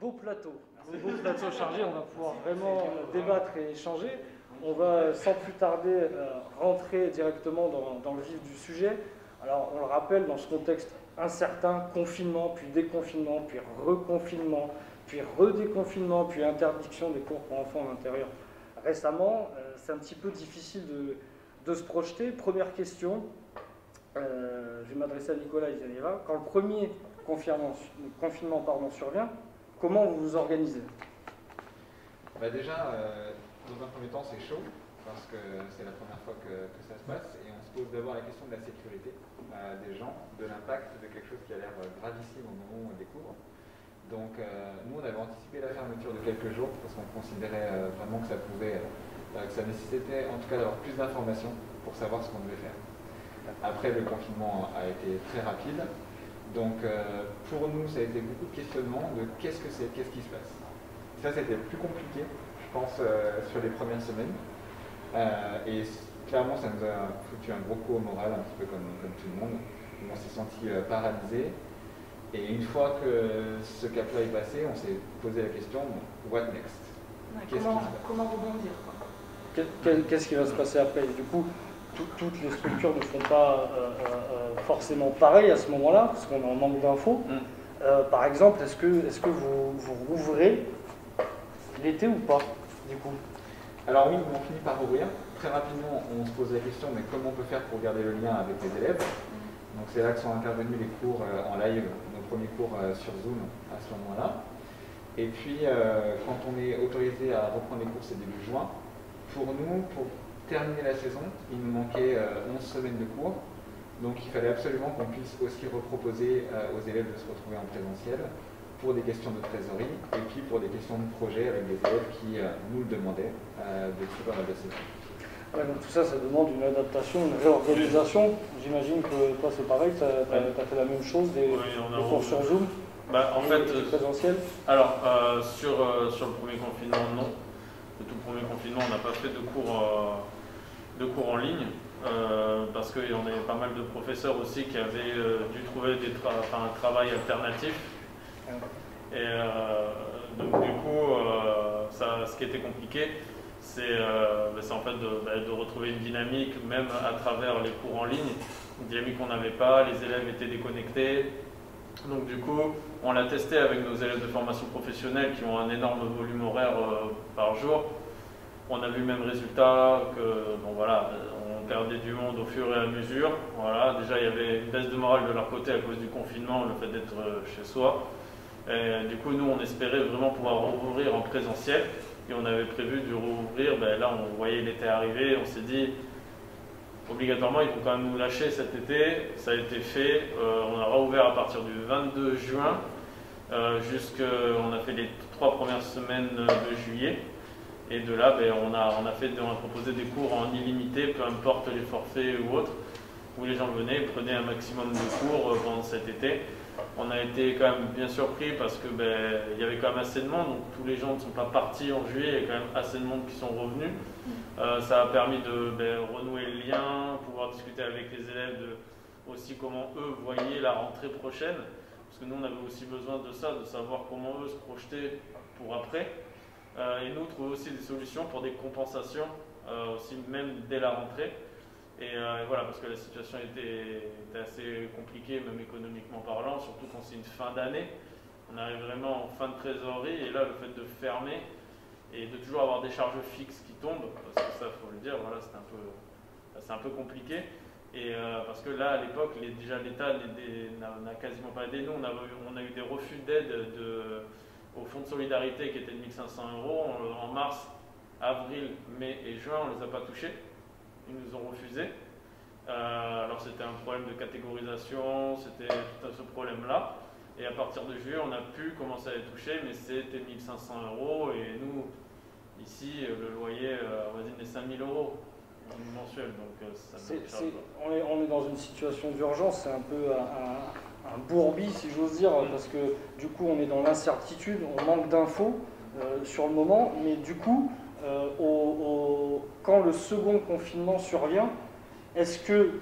beau plateau chargé, on va pouvoir vraiment débattre et échanger. On va sans plus tarder rentrer directement dans le vif du sujet. Alors on le rappelle, dans ce contexte incertain, confinement, puis déconfinement, puis reconfinement, puis redéconfinement, puis interdiction des cours pour enfants en intérieur récemment, c'est un petit peu difficile de se projeter. Première question, je vais m'adresser à Nicolas Isaneva. Quand le premier confinement survient, comment vous vous organisez? Déjà, dans un premier temps, c'est chaud, parce que c'est la première fois que ça se passe, et on se pose d'abord la question de la sécurité des gens, de l'impact de quelque chose qui a l'air gravissime au moment où on découvre. Donc nous, on avait anticipé la fermeture de quelques jours, parce qu'on considérait vraiment que ça nécessitait en tout cas d'avoir plus d'informations pour savoir ce qu'on devait faire. Après, le confinement a été très rapide, donc pour nous, ça a été beaucoup de questionnements de qu'est-ce que c'est, qu'est-ce qui se passe. Ça, c'était plus compliqué, je pense, sur les premières semaines. Et clairement, ça nous a foutu un gros coup au moral, un petit peu comme tout le monde. On s'est senti paralysé. Et une fois que ce cap-là est passé, on s'est posé la question, what next? Comment rebondir, Qu'est-ce qui va se passer après? Du coup, toutes les structures ne font pas forcément pareil à ce moment-là, parce qu'on est en manque d'infos. Par exemple, est-ce que vous rouvrez l'été ou pas, du coup? Alors oui, on finit par rouvrir. Très rapidement, on se pose la question, mais comment on peut faire pour garder le lien avec les élèves? Donc c'est là que sont intervenus les cours en live, nos premiers cours sur Zoom à ce moment-là. Et puis, quand on est autorisé à reprendre les cours, c'est début juin. Pour nous, pour terminer la saison, il nous manquait 11 semaines de cours. Donc il fallait absolument qu'on puisse aussi reproposer aux élèves de se retrouver en présentiel pour des questions de trésorerie et puis pour des questions de projet avec des élèves qui nous le demandaient de tout dans la saison. Ouais, donc tout ça, ça demande une adaptation, une réorganisation. J'imagine que toi, c'est pareil, tu as fait la même chose, des cours sur Zoom, en fait, présentiel. Alors, sur le premier confinement, non. Le tout premier confinement, on n'a pas fait de cours en ligne, parce qu'il y en avait pas mal de professeurs aussi qui avaient dû trouver un travail alternatif. Et donc du coup, ce qui était compliqué, c'est en fait de retrouver une dynamique, même à travers les cours en ligne, une dynamique qu'on n'avait pas, les élèves étaient déconnectés. Donc du coup, on l'a testé avec nos élèves de formation professionnelle qui ont un énorme volume horaire par jour. On a vu le même résultat, que on perdait du monde au fur et à mesure. Voilà, déjà il y avait une baisse de morale de leur côté à cause du confinement, le fait d'être chez soi. Et du coup, nous, on espérait vraiment pouvoir rouvrir en présentiel. Et on avait prévu de rouvrir, là on voyait l'été arriver, on s'est dit obligatoirement il faut quand même nous lâcher cet été. Ça a été fait, on a rouvert à partir du 22 juin, on a fait les 3 premières semaines de juillet. Et de là, on a proposé des cours en illimité, peu importe les forfaits ou autres, où les gens venaient et prenaient un maximum de cours pendant cet été. On a été quand même bien surpris parce que il y avait quand même assez de monde, donc tous les gens ne sont pas partis en juillet, il y a quand même assez de monde qui sont revenus. Ça a permis de renouer le lien, pouvoir discuter avec les élèves de aussi comment eux voyaient la rentrée prochaine, parce que nous on avait aussi besoin de ça, de savoir comment eux se projetaient pour après. Et nous trouver aussi des solutions pour des compensations, aussi même dès la rentrée. Et voilà, parce que la situation était assez compliquée, même économiquement parlant, surtout quand c'est une fin d'année. On arrive vraiment en fin de trésorerie, et là, le fait de fermer et de toujours avoir des charges fixes qui tombent, parce que ça, il faut le dire, voilà, c'est un peu compliqué. Et parce que là, à l'époque, déjà l'État n'a quasiment pas aidé. Nous, on a eu des refus d'aide au fonds de solidarité qui était de 1 500 €. En mars, avril, mai et juin, on ne les a pas touchés. Ils nous ont refusé. Alors c'était un problème de catégorisation, c'était tout ce problème-là. Et à partir de juillet, on a pu commencer à les toucher, mais c'était 1 500 €. Et nous, ici, le loyer avoisine les 5 000 € mensuels. Donc on est dans une situation d'urgence, c'est un peu un bourbier, si j'ose dire, parce que du coup, on est dans l'incertitude, on manque d'infos sur le moment, mais du coup, quand le second confinement survient, est-ce que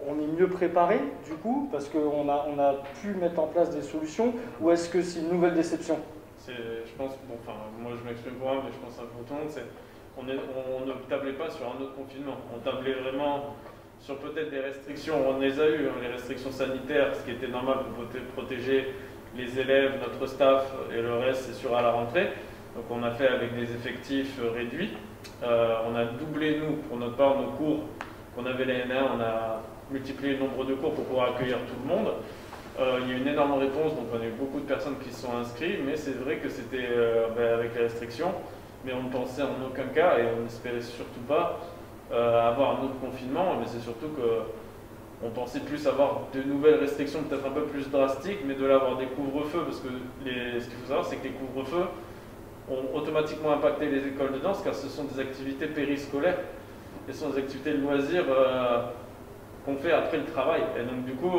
on est mieux préparé du coup parce qu'on a pu mettre en place des solutions, ou est-ce que c'est une nouvelle déception? je pense, bon, enfin, moi je m'exprime pour moi, mais je pense un peu tout le monde, on ne tablait pas sur un autre confinement. On tablait vraiment sur peut-être des restrictions. On les a eues, hein, les restrictions sanitaires, ce qui était normal pour protéger les élèves, notre staff et le reste, c'est sûr à la rentrée. Donc on a fait avec des effectifs réduits. On a doublé, nous, pour notre part, nos cours qu'on avait l'année dernière. On a multiplié le nombre de cours pour pouvoir accueillir tout le monde. Il y a eu une énorme réponse, donc on a eu beaucoup de personnes qui se sont inscrites, mais c'est vrai que c'était avec les restrictions, mais on ne pensait en aucun cas, et on n'espérait surtout pas avoir un autre confinement, mais c'est surtout qu'on pensait plus avoir de nouvelles restrictions, peut-être un peu plus drastiques, mais de l'avoir des couvre-feux, parce que ce qu'il faut savoir, c'est que les couvre-feux ont automatiquement impacté les écoles de danse, car ce sont des activités périscolaires, et ce sont des activités de loisirs qu'on fait après le travail. Et donc du coup,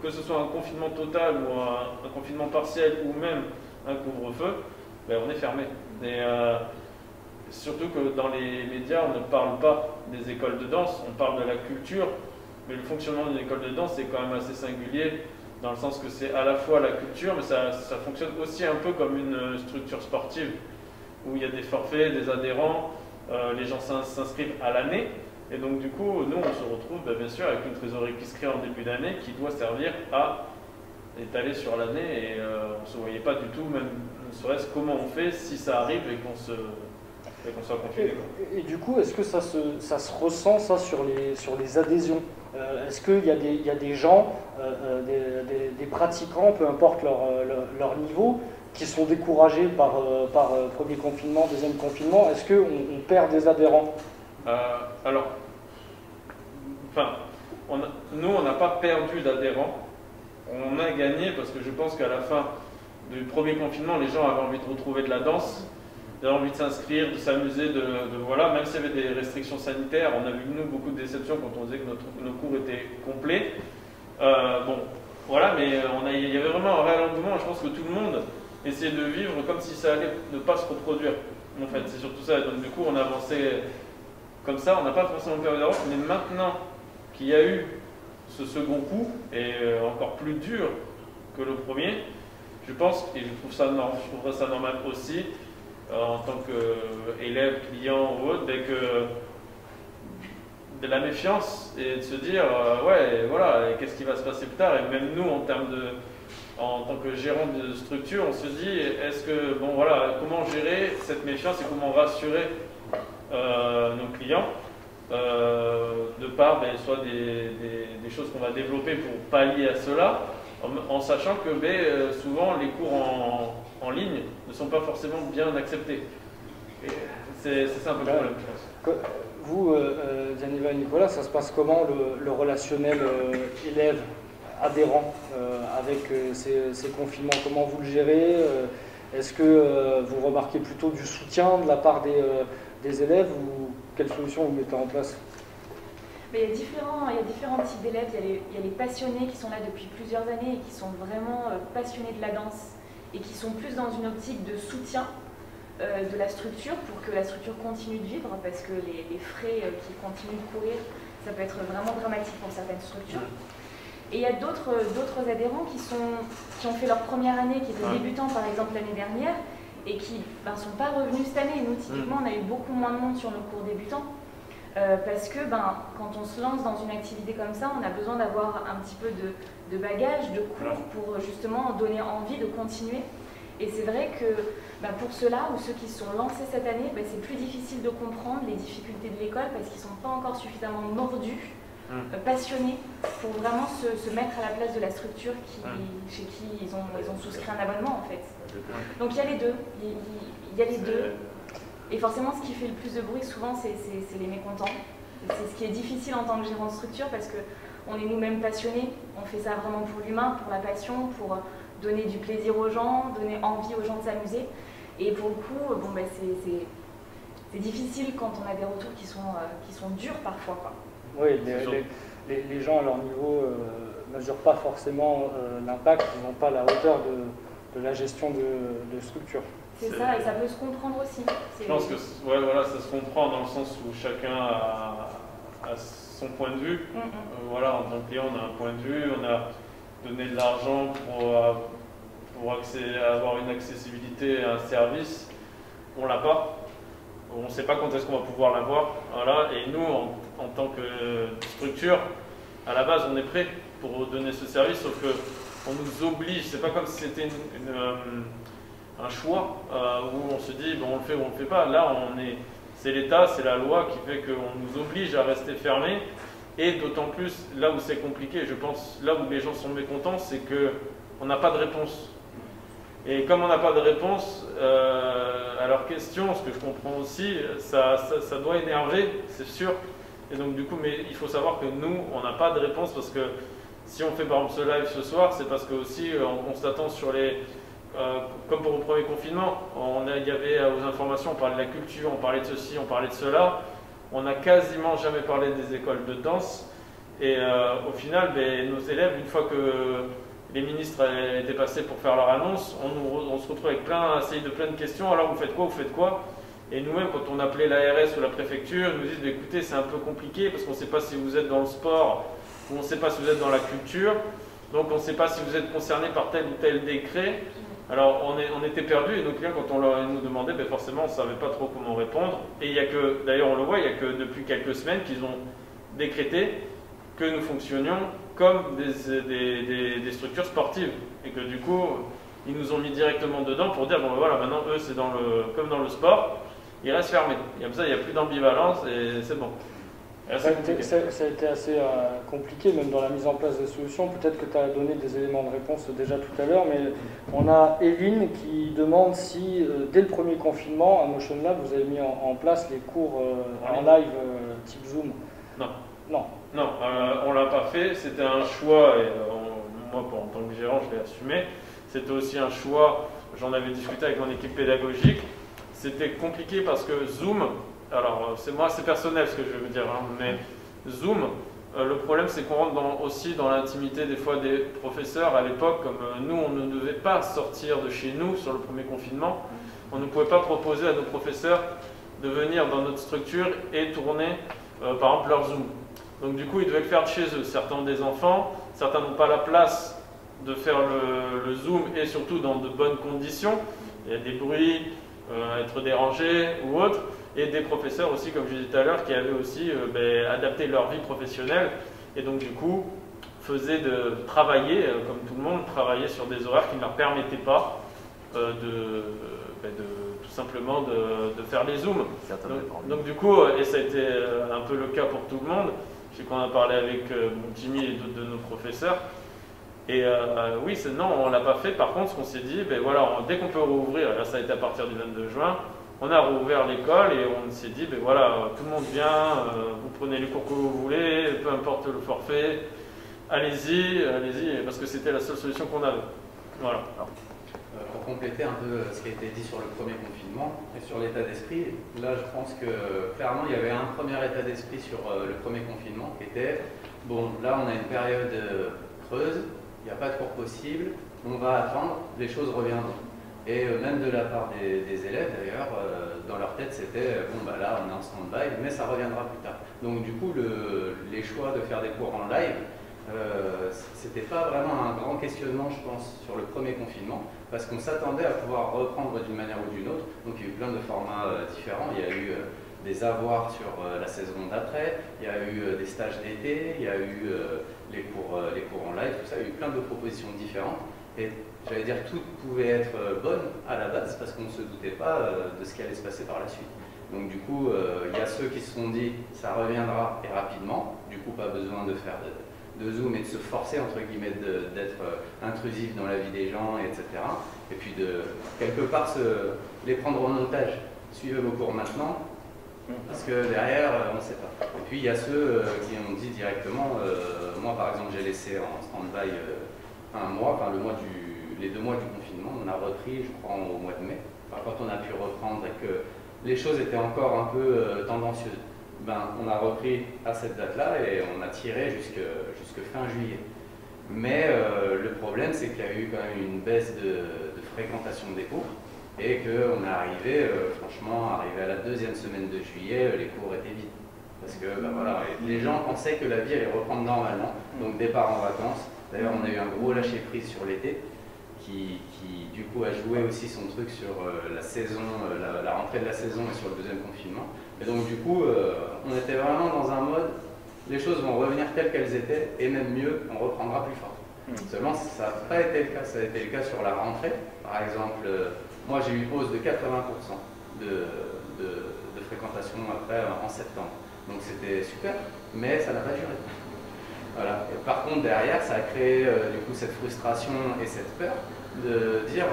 que ce soit un confinement total ou un confinement partiel ou même un couvre-feu, ben, on est fermé. Et surtout que dans les médias, on ne parle pas des écoles de danse, on parle de la culture, mais le fonctionnement d'une école de danse est quand même assez singulier, dans le sens que c'est à la fois la culture, mais ça fonctionne aussi un peu comme une structure sportive, où il y a des forfaits, des adhérents, les gens s'inscrivent à l'année. Et donc du coup, nous, on se retrouve bien sûr avec une trésorerie qui se crée en début d'année, qui doit servir à étaler sur l'année, et on ne se voyait pas du tout, même ne serait-ce comment on fait si ça arrive et qu'on soit confiné. Et du coup, est-ce que ça se ressent ça sur les adhésions? Est-ce qu'il y a des gens, des pratiquants, peu importe leur niveau, qui sont découragés par premier confinement, deuxième confinement? Est-ce qu'on perd des adhérents? Alors, nous, on n'a pas perdu d'adhérents. On a gagné parce que je pense qu'à la fin du premier confinement, les gens avaient envie de retrouver de la danse, avaient envie de s'inscrire, de s'amuser, voilà, même s'il y avait des restrictions sanitaires, on a vu, nous, beaucoup de déceptions quand on disait que nos cours étaient complets. Bon, voilà, mais il y avait vraiment un réel engouement. Je pense que tout le monde essayait de vivre comme si ça allait ne pas se reproduire. En fait, c'est surtout ça. Donc, du coup, on a avancé comme ça. On n'a pas forcément perdu d'avance, mais maintenant qu'il y a eu ce second coup, et encore plus dur que le premier, je pense, et je trouverais ça normal aussi, en tant qu'élève, client ou autre, que de la méfiance et de se dire ouais, voilà, qu'est-ce qui va se passer plus tard. Et même nous, en tant que gérant de structure, on se dit est-ce que, bon voilà, comment gérer cette méfiance et comment rassurer nos clients de par soit des choses qu'on va développer pour pallier à cela, en sachant que souvent les cours en ligne ne sont pas forcément bien acceptés. C'est ça un peu le problème, je pense. Vous, Gianniva et Nicolas, ça se passe comment le relationnel élève-adhérent avec ces confinements? Comment vous le gérez? Est-ce que vous remarquez plutôt du soutien de la part des élèves, ou quelles solutions vous mettez en place? Mais il y a différents types d'élèves. Il y a les passionnés qui sont là depuis plusieurs années et qui sont vraiment passionnés de la danse et qui sont plus dans une optique de soutien de la structure pour que la structure continue de vivre, parce que les frais qui continuent de courir, ça peut être vraiment dramatique pour certaines structures. Et il y a d'autres adhérents qui ont fait leur première année, qui étaient débutants par exemple l'année dernière, et qui ne sont pas revenus cette année. Nous, typiquement, on a eu beaucoup moins de monde sur nos cours débutants, parce que quand on se lance dans une activité comme ça, on a besoin d'avoir un petit peu de bagage, de cours, pour justement donner envie de continuer. Et c'est vrai que pour ceux-là, ou ceux qui se sont lancés cette année, c'est plus difficile de comprendre les difficultés de l'école, parce qu'ils ne sont pas encore suffisamment mordus, passionnés, pour vraiment se mettre à la place de la structure chez qui ils ont souscrit un abonnement, en fait. Donc il y a les deux. Il y a les deux. Et forcément, ce qui fait le plus de bruit, souvent, c'est les mécontents. C'est ce qui est difficile en tant que gérant de structure, parce qu'on est nous-mêmes passionnés. On fait ça vraiment pour l'humain, pour la passion, pour donner du plaisir aux gens, donner envie aux gens de s'amuser. Et pour le coup, c'est difficile quand on a des retours qui sont durs parfois, quoi. Oui, les gens à leur niveau ne mesurent pas forcément l'impact, ils n'ont pas la hauteur de la gestion de structure. C'est ça, et ça peut se comprendre aussi. Je pense que voilà, ça se comprend dans le sens où chacun a son point de vue. Voilà, en tant que client, on a un point de vue, on a donné de l'argent pour pour avoir une accessibilité à un service, on l'a pas. On ne sait pas quand est-ce qu'on va pouvoir l'avoir. Voilà. Et nous, en tant que structure, à la base, on est prêt pour donner ce service, sauf qu'on nous oblige. C'est pas comme si c'était un choix où on se dit bon, on le fait ou on le fait pas. Là, c'est l'État, c'est la loi qui fait qu'on nous oblige à rester fermés. Et d'autant plus, là où c'est compliqué, je pense, là où les gens sont mécontents, c'est qu'on n'a pas de réponse. Et comme on n'a pas de réponse à leurs questions, ce que je comprends aussi, ça doit énerver, c'est sûr. Et donc du coup, mais il faut savoir que nous, on n'a pas de réponse parce que si on fait par exemple ce live ce soir, c'est parce que aussi en constatant sur les... comme pour le premier confinement, il y avait aux informations, on parlait de la culture, on parlait de ceci, on parlait de cela. On n'a quasiment jamais parlé des écoles de danse. Et au final, nos élèves, une fois que les ministres étaient passés pour faire leur annonce, on se retrouve avec essayer de plein de questions. Alors vous faites quoi, vous faites quoi? Et nous-mêmes, quand on appelait l'ARS ou la préfecture, ils nous disent écoutez, c'est un peu compliqué parce qu'on ne sait pas si vous êtes dans le sport ou on ne sait pas si vous êtes dans la culture. Donc on ne sait pas si vous êtes concerné par tel ou tel décret. Alors on était perdus et nos clients, quand on nous demandait, forcément on ne savait pas trop comment répondre. Et il y a que, d'ailleurs on le voit, il n'y a que depuis quelques semaines qu'ils ont décrété que nous fonctionnions comme des structures sportives. Et que du coup, ils nous ont mis directement dedans pour dire, bon voilà, maintenant eux c'est comme dans le sport, ils restent fermés. Comme ça, il n'y a plus d'ambivalence et c'est bon. Ça a été assez compliqué, même dans la mise en place des solutions. Peut-être que tu as donné des éléments de réponse déjà tout à l'heure, mais on a Evelyne qui demande si, dès le premier confinement, à Motion Lab, vous avez mis en place les cours en live type Zoom. Non. Non. Non, on ne l'a pas fait. C'était un choix, et moi, en tant que gérant, je l'ai assumé. C'était aussi un choix, j'en avais discuté avec mon équipe pédagogique. C'était compliqué parce que Zoom... Alors, c'est personnel ce que je veux dire, hein, mais Zoom, le problème c'est qu'on rentre aussi dans l'intimité des fois des professeurs. À l'époque, comme nous, on ne devait pas sortir de chez nous sur le premier confinement, on ne pouvait pas proposer à nos professeurs de venir dans notre structure et tourner, par exemple, leur Zoom. Donc du coup, ils devaient le faire de chez eux. Certains ont des enfants, certains n'ont pas la place de faire le Zoom et surtout dans de bonnes conditions. Il y a des bruits, être dérangé ou autre. Et des professeurs aussi, comme je disais tout à l'heure, qui avaient aussi adapté leur vie professionnelle et donc du coup faisaient travailler, comme tout le monde, travailler sur des horaires qui ne leur permettaient pas tout simplement de faire les zooms. Donc du coup, et ça a été un peu le cas pour tout le monde, je sais qu'on a parlé avec Jimmy et d'autres de nos professeurs, et oui, non, on ne l'a pas fait. Par contre, ce qu'on s'est dit, dès qu'on peut rouvrir, là ça a été à partir du 22 juin, on a rouvert l'école et on s'est dit, voilà, tout le monde vient, vous prenez les cours que vous voulez, peu importe le forfait, allez-y, parce que c'était la seule solution qu'on avait. Voilà. Pour compléter un peu ce qui a été dit sur le premier confinement et sur l'état d'esprit, là je pense que clairement il y avait un premier état d'esprit sur le premier confinement qui était, bon là on a une période creuse, il n'y a pas de cours possible, on va attendre, les choses reviendront. Et même de la part des élèves d'ailleurs, dans leur tête c'était bon là on est en stand-by mais ça reviendra plus tard. Donc du coup les choix de faire des cours en live, c'était pas vraiment un grand questionnement je pense sur le premier confinement parce qu'on s'attendait à pouvoir reprendre d'une manière ou d'une autre. Donc il y a eu plein de formats différents, il y a eu des avoirs sur la saison d'après, il y a eu des stages d'été, il y a eu les cours en live, tout ça, il y a eu plein de propositions différentes. Et j'allais dire toutes pouvaient être bonnes à la base parce qu'on ne se doutait pas de ce qui allait se passer par la suite. Donc du coup, il y a ceux qui se sont dit ça reviendra et rapidement, du coup pas besoin de faire de Zoom et de se forcer entre guillemets d'être intrusif dans la vie des gens, etc. Et puis de quelque part les prendre en otage. Suivez vos cours maintenant, parce que derrière on ne sait pas. Et puis il y a ceux qui ont dit directement, moi par exemple j'ai laissé en stand-by un mois, enfin les 2 mois du confinement, on a repris, je crois, au mois de mai. Enfin, quand on a pu reprendre et que les choses étaient encore un peu tendancieuses, on a repris à cette date-là et on a tiré jusque fin juillet. Mais le problème, c'est qu'il y a eu quand même une baisse de fréquentation des cours et qu'on est arrivé, franchement, à la 2e semaine de juillet, les cours étaient vides. Parce que voilà, les gens pensaient que la vie allait reprendre normalement, donc départ en vacances. D'ailleurs, on a eu un gros lâcher-prise sur l'été qui du coup a joué aussi son truc sur la saison, la rentrée de la saison et sur le deuxième confinement. Et donc du coup, on était vraiment dans un mode, les choses vont revenir telles qu'elles étaient, et même mieux, on reprendra plus fort. Seulement, ça n'a pas été le cas, ça a été le cas sur la rentrée. Par exemple, moi j'ai eu une hausse de 80% de fréquentation après en septembre. Donc c'était super, mais ça n'a pas duré. Voilà. Et par contre, derrière, ça a créé du coup cette frustration et cette peur de dire,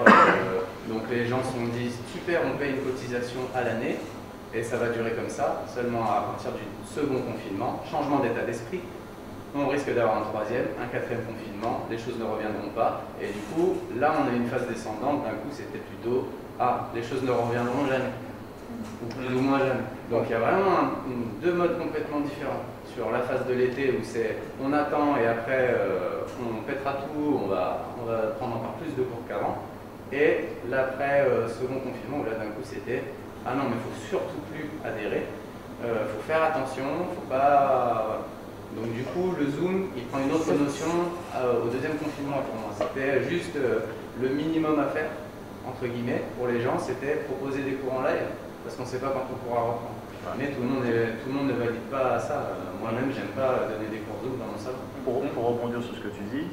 donc les gens se sont dit, super, on paye une cotisation à l'année, et ça va durer comme ça, seulement à partir du second confinement, changement d'état d'esprit, on risque d'avoir un troisième, un quatrième confinement, les choses ne reviendront pas, et du coup, là on a une phase descendante, d'un coup c'était plutôt, les choses ne reviendront jamais, ou plus ou moins jamais. Donc il y a vraiment deux modes complètement différents. Sur la phase de l'été où c'est on attend et après on pètera tout, on va prendre encore plus de cours qu'avant. Et l'après second confinement où là d'un coup c'était ah non mais il faut surtout plus adhérer, faut faire attention, faut pas. Donc du coup le Zoom il prend une autre notion au deuxième confinement pour moi. C'était juste le minimum à faire entre guillemets pour les gens, c'était proposer des cours en live parce qu'on ne sait pas quand on pourra reprendre. Mais tout le monde ne valide pas ça. Moi-même, j'aime pas donner des cours Zoom dans mon salon. Pour rebondir sur ce que tu dis,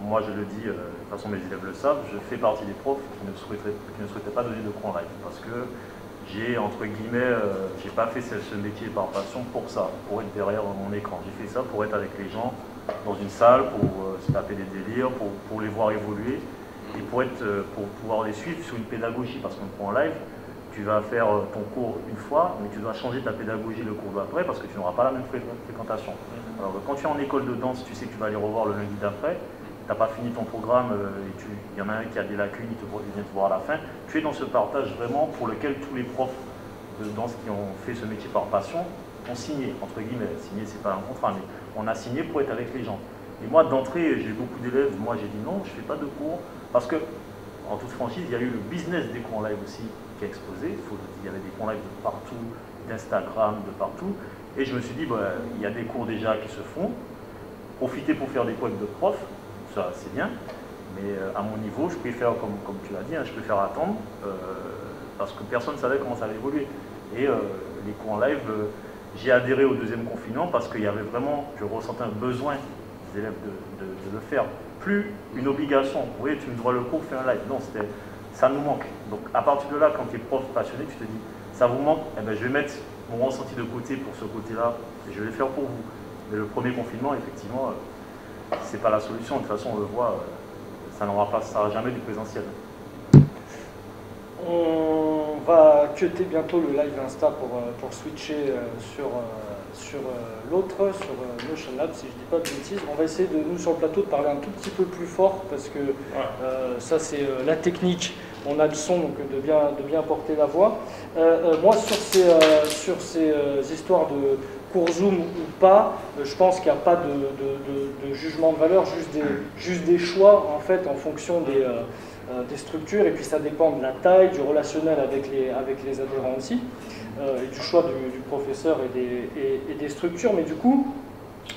moi je le dis, de toute façon mes élèves le savent, je fais partie des profs qui ne souhaitaient pas donner de cours en live parce que j'ai, entre guillemets, j'ai pas fait ce métier par passion pour ça, pour être derrière mon écran. J'ai fait ça pour être avec les gens dans une salle, pour se taper des délires, pour les voir évoluer et pour pouvoir les suivre sur une pédagogie parce qu'un cours en live, tu vas faire ton cours une fois, mais tu dois changer ta pédagogie le cours d'après parce que tu n'auras pas la même fréquentation. Alors quand tu es en école de danse, tu sais que tu vas aller revoir le lundi d'après, tu n'as pas fini ton programme et il y en a un qui a des lacunes, il vient te voir à la fin. Tu es dans ce partage vraiment pour lequel tous les profs de danse qui ont fait ce métier par passion ont signé, entre guillemets. Signé, c'est pas un contrat, mais on a signé pour être avec les gens. Et moi, d'entrée, j'ai eu beaucoup d'élèves, moi j'ai dit non, je ne fais pas de cours parce que, en toute franchise, il y a eu le business des cours en live aussi qui a explosé. Il y avait des cours live de partout, d'Instagram, de partout. Et je me suis dit, il y a des cours déjà qui se font. Profiter pour faire des cours de prof, ça c'est bien. Mais à mon niveau, je préfère, comme tu l'as dit, je préfère attendre parce que personne ne savait comment ça allait évoluer. Et les cours en live, j'ai adhéré au deuxième confinement parce qu'il y avait vraiment, je ressentais un besoin des élèves de le faire. Plus une obligation. Vous voyez, tu me dois le cours, fais un live. Non, ça nous manque. Donc à partir de là, quand tu es prof passionné, tu te dis, ça vous manque, eh ben, je vais mettre mon ressenti de côté pour ce côté-là, et je vais le faire pour vous. Mais le premier confinement, effectivement, c'est pas la solution. De toute façon, on le voit, ça n'aura jamais du présentiel. On va cutter bientôt le live Insta pour switcher sur l'autre, sur Notion Lab, si je ne dis pas de bêtises. On va essayer de, nous sur le plateau, de parler un tout petit peu plus fort, parce que ça c'est la technique, on a le son, donc de bien porter la voix. Moi sur ces histoires de cours Zoom ou pas, je pense qu'il n'y a pas de jugement de valeur, juste des choix en fait en fonction des structures, et puis ça dépend de la taille, du relationnel avec les adhérents aussi, et du choix du professeur et des structures. Mais du coup,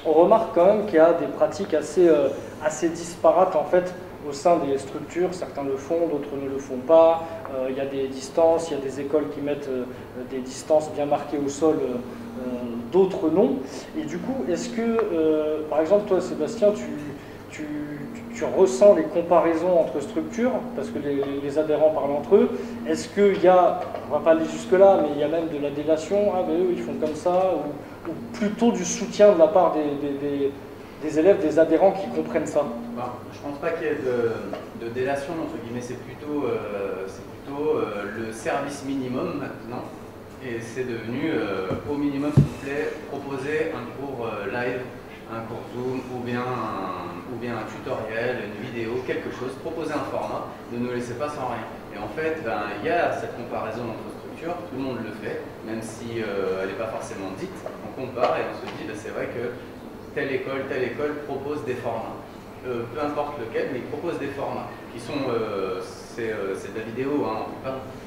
on remarque quand même qu'il y a des pratiques assez disparates en fait au sein des structures. Certains le font, d'autres ne le font pas. Il y a des distances, il y a des écoles qui mettent des distances bien marquées au sol, d'autres non. Et du coup, est-ce que, par exemple, toi Sébastien, tu ressens les comparaisons entre structures, parce que les adhérents parlent entre eux. Est-ce qu'il y a, on ne va pas aller jusque-là, mais il y a même de la délation, mais eux ils font comme ça, ou plutôt du soutien de la part des élèves, des adhérents qui comprennent ça? Je ne pense pas qu'il y ait de délation, entre guillemets, c'est plutôt le service minimum maintenant. Et c'est devenu, au minimum, s'il vous plaît, proposer un cours live, un cours Zoom, ou bien un tutoriel, une vidéo, quelque chose, proposer un format, ne nous laissez pas sans rien. Et en fait, il y a cette comparaison entre structures, tout le monde le fait, même si elle n'est pas forcément dite, on compare et on se dit, c'est vrai que telle école propose des formats. Peu importe lequel, mais ils proposent des formats qui sont, c'est de la vidéo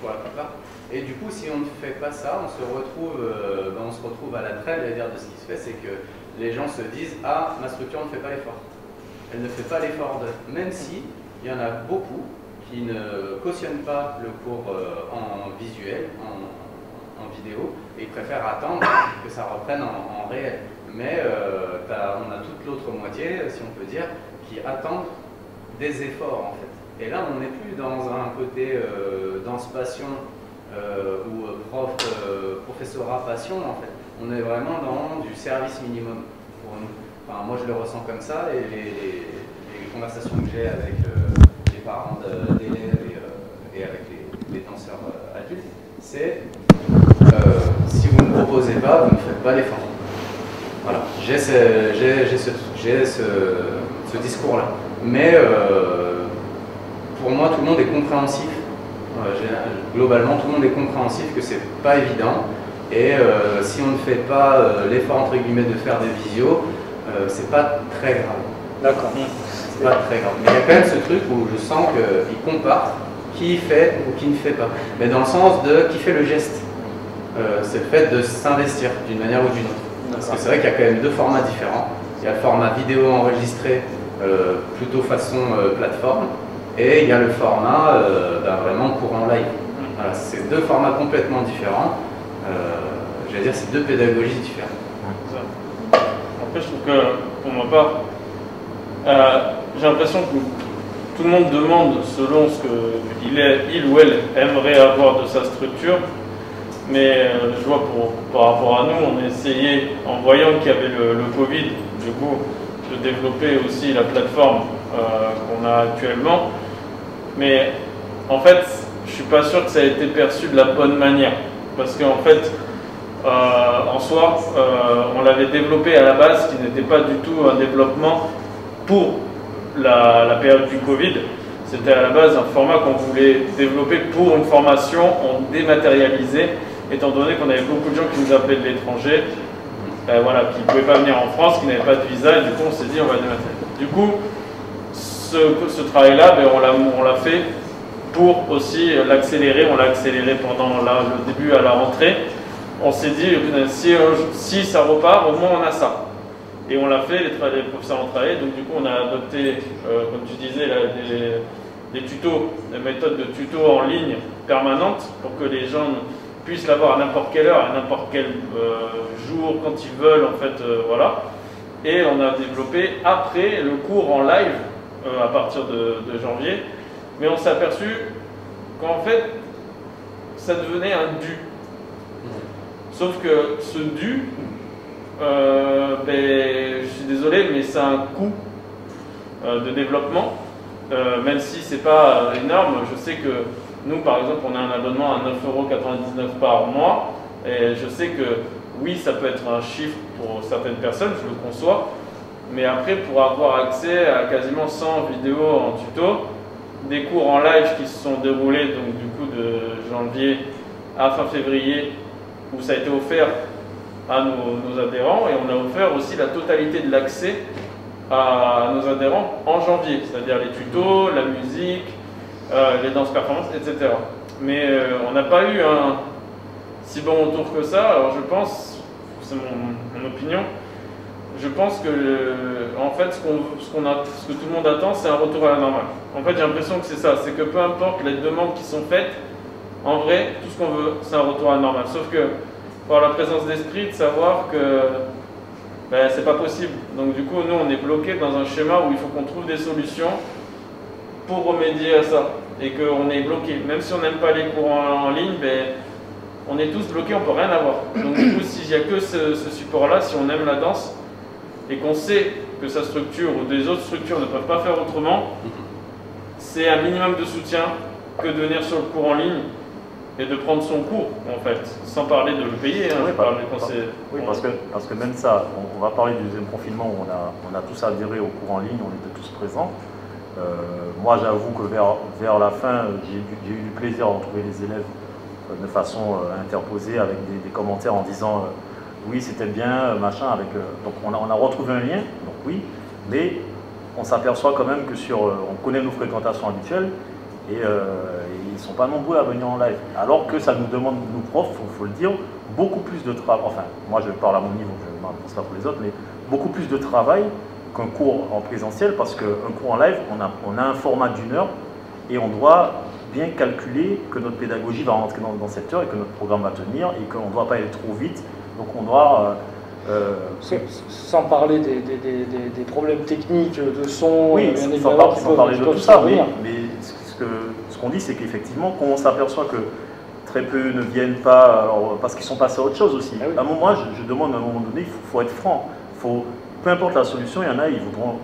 pour la plupart. Et du coup, si on ne fait pas ça, on se retrouve à la traîne. C'est-à-dire de ce qui se fait, c'est que les gens se disent, ma structure ne fait pas l'effort. Elle ne fait pas l'effort même si il y en a beaucoup qui ne cautionnent pas le cours en visuel, en vidéo, et ils préfèrent attendre que ça reprenne en réel. Mais on a toute l'autre moitié, si on peut dire, qui attendent des efforts en fait. Et là, on n'est plus dans un côté danse passion ou professorat passion en fait. On est vraiment dans du service minimum pour nous. Enfin, moi, je le ressens comme ça, et les conversations que j'ai avec les parents d'élèves et avec les danseurs adultes, c'est si vous ne proposez pas, vous ne faites pas l'effort. Voilà, j'ai ce discours-là. Mais pour moi, tout le monde est compréhensif. Globalement, tout le monde est compréhensif que c'est pas évident. Et si on ne fait pas l'effort entre guillemets de faire des visios, c'est pas très grave. D'accord. C'est pas très grave. Mais il y a quand même ce truc où je sens qu'il compare qui fait ou qui ne fait pas. Mais dans le sens de qui fait le geste. C'est le fait de s'investir d'une manière ou d'une autre. Parce que c'est vrai qu'il y a quand même deux formats différents. Il y a le format vidéo enregistré, plutôt façon plateforme, et il y a le format vraiment cours en live. Voilà, c'est deux formats complètement différents. J'allais dire, c'est deux pédagogies différentes. Après, je trouve que, pour ma part, j'ai l'impression que tout le monde demande selon ce qu'il ou elle aimerait avoir de sa structure. Mais je vois par rapport à nous, on a essayé, en voyant qu'il y avait le Covid, du coup, de développer aussi la plateforme qu'on a actuellement. Mais en fait, je ne suis pas sûr que ça ait été perçu de la bonne manière. Parce qu'en fait, en soi, on l'avait développé à la base, qui n'était pas du tout un développement pour la période du Covid. C'était à la base un format qu'on voulait développer pour une formation en dématérialisé, étant donné qu'on avait beaucoup de gens qui nous appelaient de l'étranger, voilà, qui ne pouvaient pas venir en France, qui n'avaient pas de visa, et du coup on s'est dit on va dématérialiser. Du coup, ce travail-là, on l'a fait pour aussi l'accélérer. On l'a accéléré pendant le début à la rentrée. On s'est dit, si ça repart, au moins on a ça. Et on l'a fait, les professeurs ont travaillé, donc du coup on a adopté, comme tu disais, des tutos, des méthodes de tutos en ligne permanentes pour que les gens puissent l'avoir à n'importe quelle heure, à n'importe quel jour, quand ils veulent, en fait, voilà. Et on a développé après le cours en live à partir de janvier, mais on s'est aperçu qu'en fait, ça devenait un dû. Sauf que ce dû, je suis désolé, mais c'est un coût de développement, même si c'est pas énorme. Je sais que nous, par exemple, on a un abonnement à 9,99 € par mois, et je sais que oui, ça peut être un chiffre pour certaines personnes, je le conçois, mais après, pour avoir accès à quasiment 100 vidéos en tuto, des cours en live qui se sont déroulés donc du coup de janvier à fin février, où ça a été offert à nos adhérents, et on a offert aussi la totalité de l'accès à nos adhérents en janvier, c'est-à-dire les tutos, la musique, les danses performances, etc. Mais on n'a pas eu un si bon retour que ça. Alors je pense, c'est mon opinion, je pense que en fait ce que tout le monde attend, c'est un retour à la normale. En fait j'ai l'impression que c'est ça, c'est que peu importe les demandes qui sont faites, en vrai tout ce qu'on veut c'est un retour à la normale. Sauf que par la présence d'esprit de savoir que c'est pas possible. Donc du coup nous on est bloqué dans un schéma où il faut qu'on trouve des solutions pour remédier à ça, et qu'on est bloqué. Même si on n'aime pas les cours en ligne, on est tous bloqués, on peut rien avoir. Donc du coup s'il n'y a que ce support-là, si on aime la danse, et qu'on sait que sa structure ou des autres structures ne peuvent pas faire autrement, c'est un minimum de soutien que de venir sur le cours en ligne et de prendre son cours, en fait, sans parler de le payer. Oui, parce que même ça, on va parler du deuxième confinement où on a tous adhéré au cours en ligne, on était tous présents. Moi, j'avoue que vers la fin, j'ai eu du plaisir à retrouver les élèves de façon interposée, avec des commentaires en disant oui, c'était bien, machin. Donc on a retrouvé un lien, donc oui, mais on s'aperçoit quand même que on connaît nos fréquentations habituelles, et ils ne sont pas nombreux à venir en live. Alors que ça nous demande, nous profs, il faut le dire, beaucoup plus de travail. Enfin, moi je parle à mon niveau, je ne pense pas pour les autres, mais beaucoup plus de travail qu'un cours en présentiel, parce qu'un cours en live, on a un format d'1 heure et on doit bien calculer que notre pédagogie va rentrer dans cette heure et que notre programme va tenir et qu'on ne doit pas aller trop vite. Donc on doit... sans parler des problèmes techniques, de son, oui, sans parler de tout ça, mais ce qu'on dit, c'est qu'effectivement, quand on s'aperçoit que très peu ne viennent pas, alors, parce qu'ils sont passés à autre chose aussi. Ah oui. À un moment, je demande à un moment donné, il faut être franc. Peu importe la solution, il y en a, ils voudront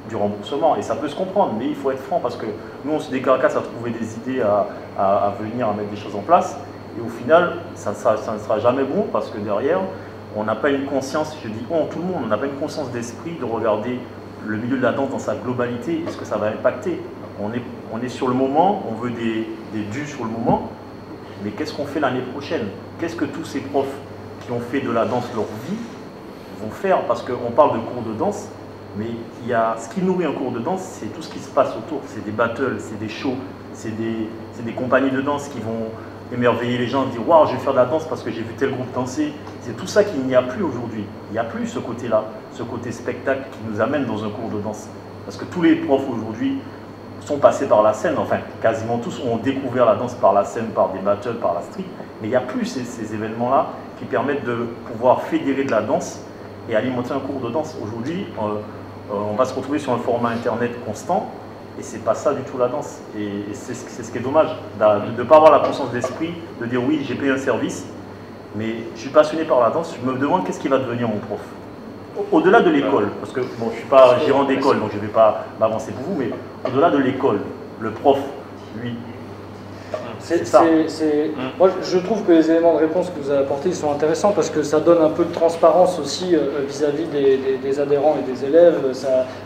du remboursement, et ça peut se comprendre, mais il faut être franc, parce que nous, on se décarcasse à trouver des idées à venir, à mettre des choses en place, et au final, ça ne sera jamais bon, parce que derrière, on n'a pas une conscience, je dis tout le monde, on n'a pas une conscience d'esprit de regarder le milieu de la danse dans sa globalité et ce que ça va impacter. On est sur le moment, on veut des dus sur le moment, mais qu'est-ce qu'on fait l'année prochaine? Qu'est-ce que tous ces profs qui ont fait de la danse leur vie vont faire? Parce qu'on parle de cours de danse, mais ce qui nourrit un cours de danse, c'est tout ce qui se passe autour. C'est des battles, c'est des shows, c'est des compagnies de danse qui vont émerveiller les gens, dire « Waouh, je vais faire de la danse parce que j'ai vu tel groupe danser ». C'est tout ça qu'il n'y a plus aujourd'hui. Il n'y a plus ce côté-là, ce côté spectacle qui nous amène dans un cours de danse. Parce que tous les profs aujourd'hui sont passés par la scène, enfin quasiment tous ont découvert la danse par la scène, par des battles, par la street. Mais il n'y a plus ces événements-là qui permettent de pouvoir fédérer de la danse et alimenter un cours de danse. Aujourd'hui, on va se retrouver sur un format internet constant. Et c'est pas ça du tout la danse. Et c'est ce qui est dommage, de ne pas avoir la conscience d'esprit, de dire oui, j'ai payé un service, mais je suis passionné par la danse, je me demande qu'est-ce qui va devenir mon prof. Au-delà de l'école, parce que bon, je ne suis pas gérant d'école, donc je ne vais pas m'avancer pour vous, mais au-delà de l'école, le prof, lui, c'est ça. Moi, je trouve que les éléments de réponse que vous avez apportés sont intéressants parce que ça donne un peu de transparence aussi vis-à-vis des adhérents et des élèves.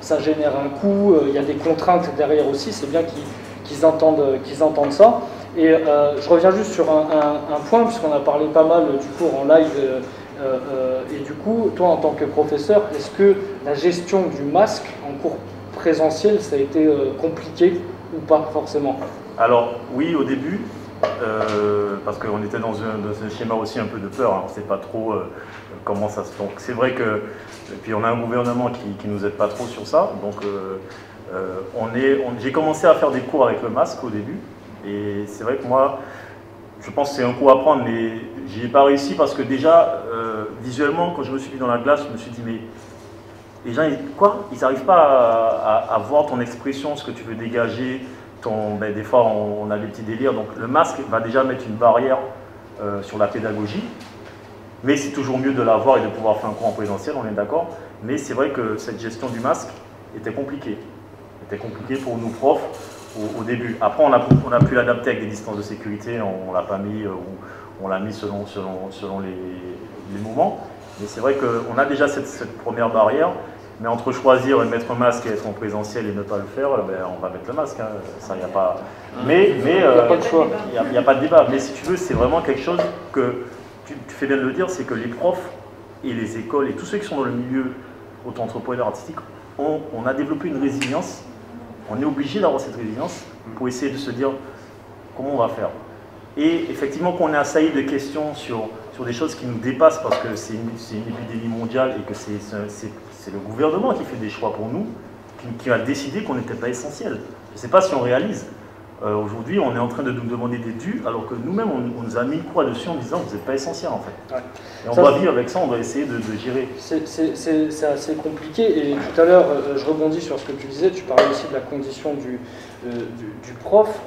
Ça génère un coût, il y a des contraintes derrière aussi, c'est bien qu'ils entendent ça. Et je reviens juste sur un point, puisqu'on a parlé pas mal du cours en live. Et du coup, toi en tant que professeur, est-ce que la gestion du masque en cours présentiel, ça a été compliqué ou pas forcément? Alors oui, au début, parce qu'on était dans un schéma aussi un peu de peur, hein, on ne sait pas trop comment ça se fait. Donc c'est vrai que, et puis on a un gouvernement qui nous aide pas trop sur ça, donc j'ai commencé à faire des cours avec le masque au début, et c'est vrai que moi, je pense que c'est un coup à prendre, mais j'y ai pas réussi parce que déjà, visuellement, quand je me suis mis dans la glace, je me suis dit, mais les gens, ils n'arrivent pas à voir ton expression, ce que tu veux dégager. Des fois, on a des petits délires. Donc, le masque va déjà mettre une barrière sur la pédagogie. Mais c'est toujours mieux de l'avoir et de pouvoir faire un cours en présentiel, on est d'accord. Mais c'est vrai que cette gestion du masque était compliquée. C'était compliqué pour nous profs au début. Après, on a pu l'adapter avec des distances de sécurité. On ne l'a pas mis, on l'a mis selon les moments. Mais c'est vrai qu'on a déjà cette première barrière. Mais entre choisir et mettre un masque et être en présentiel et ne pas le faire, on va mettre le masque. Hein. Ça, il n'y a pas. Mais il n'y a pas de choix. Il n'y a pas de débat. Mais si tu veux, c'est vraiment quelque chose que tu fais bien de le dire, c'est que les profs et les écoles et tous ceux qui sont dans le milieu auto-entrepreneur artistique, on a développé une résilience. On est obligé d'avoir cette résilience pour essayer de se dire comment on va faire. Et effectivement, quand on est assailli de questions sur des choses qui nous dépassent parce que c'est une épidémie mondiale et que c'est le gouvernement qui fait des choix pour nous, qui a décidé qu'on n'était pas essentiel. Je ne sais pas si on réalise. Aujourd'hui, on est en train de nous demander des dus, alors que nous-mêmes, on nous a mis une croix dessus en disant que vous n'êtes pas essentiel en fait. Ouais. Et on doit vivre avec ça, on doit essayer de gérer. C'est assez compliqué. Et tout à l'heure, je rebondis sur ce que tu disais, tu parlais aussi de la condition du prof.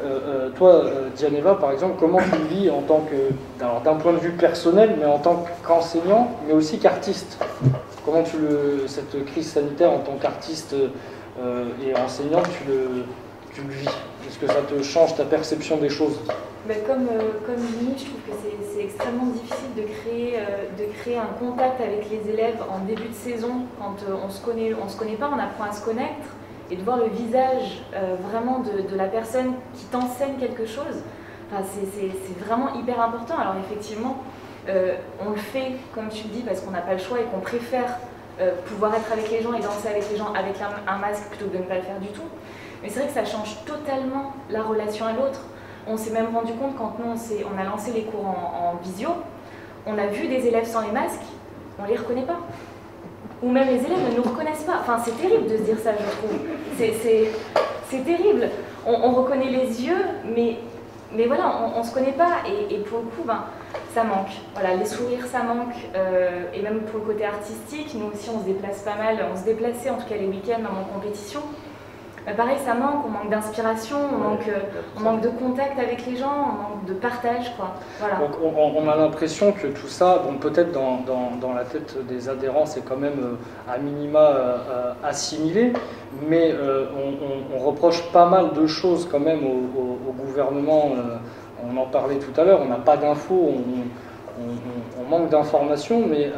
Toi, Dianeva, par exemple, comment tu le vis en tant que, alors d'un point de vue personnel, mais en tant qu'enseignant, mais aussi qu'artiste? Comment cette crise sanitaire en tant qu'artiste et enseignant, tu le vis? Est-ce que ça te change ta perception des choses? Comme dit, je trouve que c'est extrêmement difficile de créer un contact avec les élèves en début de saison, quand on ne se connaît pas, on apprend à se connaître, et de voir le visage vraiment de la personne qui t'enseigne quelque chose, enfin, c'est vraiment hyper important. Alors effectivement, on le fait, comme tu le dis, parce qu'on n'a pas le choix et qu'on préfère pouvoir être avec les gens et danser avec les gens avec un masque plutôt que de ne pas le faire du tout. Mais c'est vrai que ça change totalement la relation à l'autre. On s'est même rendu compte quand nous, on a lancé les cours en visio, on a vu des élèves sans les masques, on ne les reconnaît pas. où même les élèves ne nous reconnaissent pas. Enfin, c'est terrible de se dire ça, je trouve. C'est terrible. On reconnaît les yeux, mais voilà, on ne se connaît pas. Et pour le coup, ben, ça manque. Voilà, les sourires, ça manque. Et même pour le côté artistique, nous aussi, on se déplace pas mal. On se déplaçait, en tout cas les week-ends, dans mon compétition. Pareil, ça manque, on manque d'inspiration, on manque de contact avec les gens, on manque de partage, quoi. Voilà. Donc on a l'impression que tout ça, bon, peut-être dans la tête des adhérents, c'est quand même à minima assimilé, mais on reproche pas mal de choses quand même au gouvernement. On en parlait tout à l'heure, on n'a pas d'infos, on manque d'informations, mais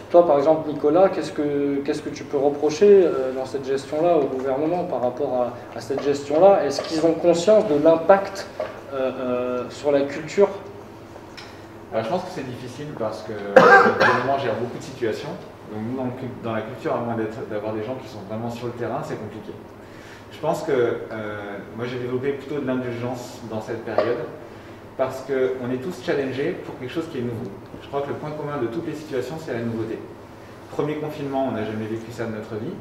toi par exemple Nicolas, qu'est-ce que tu peux reprocher dans cette gestion-là au gouvernement par rapport à cette gestion-là? Est-ce qu'ils ont conscience de l'impact sur la culture? Alors, je pense que c'est difficile parce que le gouvernement gère beaucoup de situations. Donc nous, dans la culture, à moins d'avoir des gens qui sont vraiment sur le terrain, c'est compliqué. Je pense que moi j'ai développé plutôt de l'indulgence dans cette période, parce qu'on est tous challengés pour quelque chose qui est nouveau. Je crois que le point commun de toutes les situations, c'est la nouveauté. Premier confinement, on n'a jamais vécu ça de notre vie.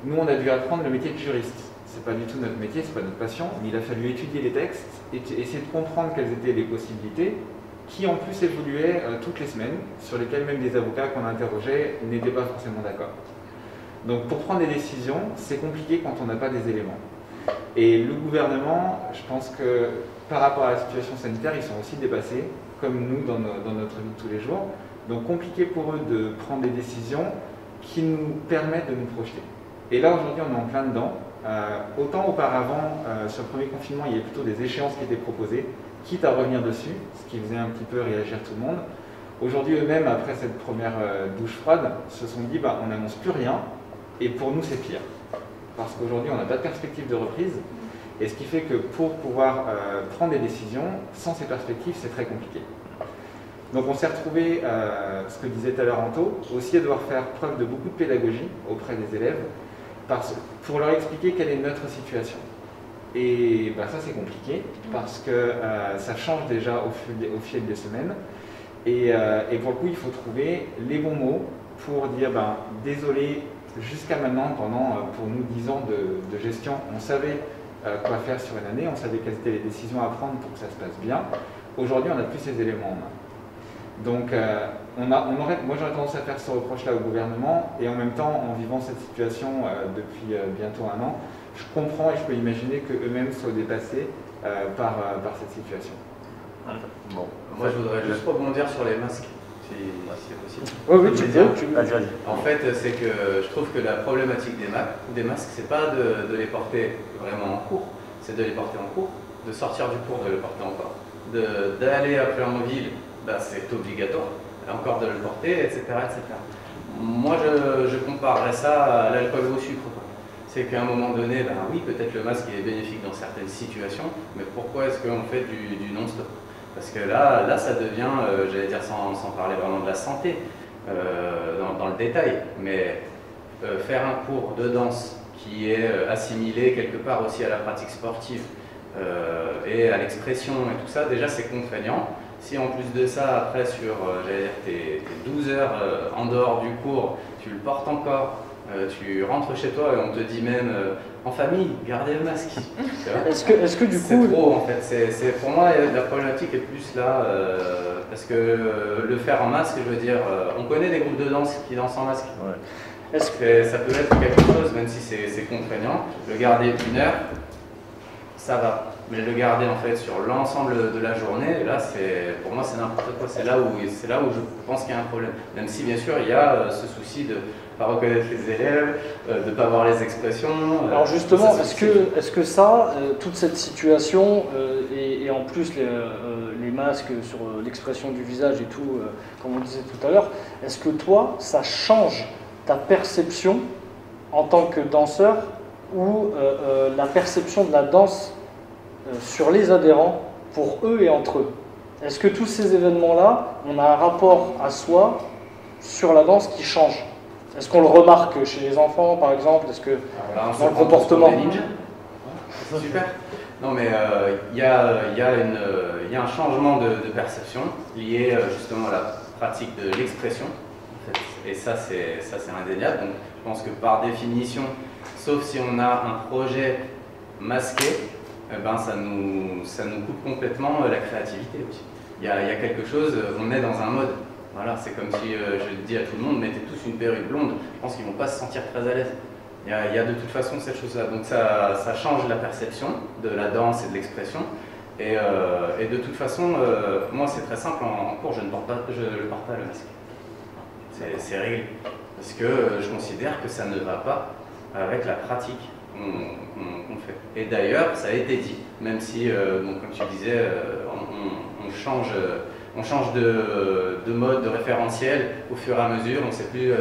Nous, on a dû apprendre le métier de juriste. C'est pas du tout notre métier, c'est pas notre passion, mais il a fallu étudier les textes et essayer de comprendre quelles étaient les possibilités, qui en plus évoluaient toutes les semaines, sur lesquelles même des avocats qu'on a interrogés n'étaient pas forcément d'accord. Donc pour prendre des décisions, c'est compliqué quand on n'a pas des éléments. Et le gouvernement, je pense que par rapport à la situation sanitaire, ils sont aussi dépassés, comme nous dans notre vie de tous les jours. Donc compliqué pour eux de prendre des décisions qui nous permettent de nous projeter. Et là aujourd'hui on est en plein dedans. Autant auparavant, sur le premier confinement, il y avait plutôt des échéances qui étaient proposées, quitte à revenir dessus, ce qui faisait un petit peu réagir tout le monde. Aujourd'hui eux-mêmes, après cette première douche froide, se sont dit on n'annonce plus rien, et pour nous c'est pire. Parce qu'aujourd'hui on n'a pas de perspective de reprise. Et ce qui fait que pour pouvoir prendre des décisions, sans ces perspectives, c'est très compliqué. Donc on s'est retrouvé, ce que disait tout à l'heure Anto, aussi à devoir faire preuve de beaucoup de pédagogie auprès des élèves, pour leur expliquer quelle est notre situation. Et ça c'est compliqué, parce que ça change déjà au fil des semaines. Et pour le coup, il faut trouver les bons mots pour dire désolé, jusqu'à maintenant, pendant pour nous 10 ans de gestion, on savait quoi faire sur une année, on savait quelles étaient les décisions à prendre pour que ça se passe bien. Aujourd'hui, on n'a plus ces éléments en main. Donc, moi j'aurais tendance à faire ce reproche-là au gouvernement, et en même temps, en vivant cette situation depuis bientôt 1 an, je comprends et je peux imaginer qu'eux-mêmes soient dépassés par cette situation. Bon, moi je voudrais juste rebondir sur les masques, si c'est possible. Oui, tu peux. Vas-y. En fait, c'est que je trouve que la problématique des masques, c'est pas de les porter vraiment en cours, c'est de les porter en cours, de sortir du cours, de les porter encore, d'aller après en ville, c'est obligatoire, encore de le porter, etc. etc. Moi, je comparerais ça à l'alcool au sucre. C'est qu'à un moment donné, oui, peut-être le masque est bénéfique dans certaines situations, mais pourquoi est-ce qu'on fait du non-stop? Parce que là, ça devient, j'allais dire sans parler vraiment de la santé, dans le détail, mais faire un cours de danse qui est assimilé quelque part aussi à la pratique sportive et à l'expression et tout ça, déjà c'est contraignant. Si en plus de ça, après sur j'allais dire, tes 12 heures en dehors du cours, tu le portes encore, tu rentres chez toi et on te dit même en famille, gardez le masque. Est-ce que du coup... C'est trop en fait, pour moi la problématique est plus là, parce que le faire en masque, je veux dire, on connaît des groupes de danse qui dansent en masque. Ouais. Est-ce que ça peut être quelque chose, même si c'est contraignant, le garder 1 heure, ça va. Mais le garder en fait sur l'ensemble de la journée, là pour moi c'est n'importe quoi, c'est là où je pense qu'il y a un problème. Même si bien sûr il y a ce souci de ne pas reconnaître les élèves, de ne pas voir les expressions. Alors justement, est-ce que ça, toute cette situation, et en plus les masques sur l'expression du visage et tout, comme on disait tout à l'heure, est-ce que toi, ça change ta perception en tant que danseur ou la perception de la danse sur les adhérents, pour eux et entre eux? Est-ce que tous ces événements-là, on a un rapport à soi sur la danse qui change? Est-ce qu'on le remarque chez les enfants, par exemple? Est-ce que dans le comportement? Super. Non, mais il y a un changement de perception lié justement à la pratique de l'expression. En fait. et ça c'est indéniable. Donc je pense que par définition, sauf si on a un projet masqué, eh ben, ça nous coupe complètement la créativité aussi. Il y a quelque chose, on est dans un mode. Voilà, c'est comme si je dis à tout le monde, mettez tous une perruque blonde, je pense qu'ils ne vont pas se sentir très à l'aise. Il y a de toute façon cette chose-là. Donc ça change la perception de la danse et de l'expression. Et de toute façon, moi c'est très simple, en cours je ne porte pas le masque. C'est réglé. Parce que je considère que ça ne va pas avec la pratique qu'on fait. Et d'ailleurs, ça a été dit, même si, donc, comme tu disais, on change de mode, de référentiel au fur et à mesure, on ne sait plus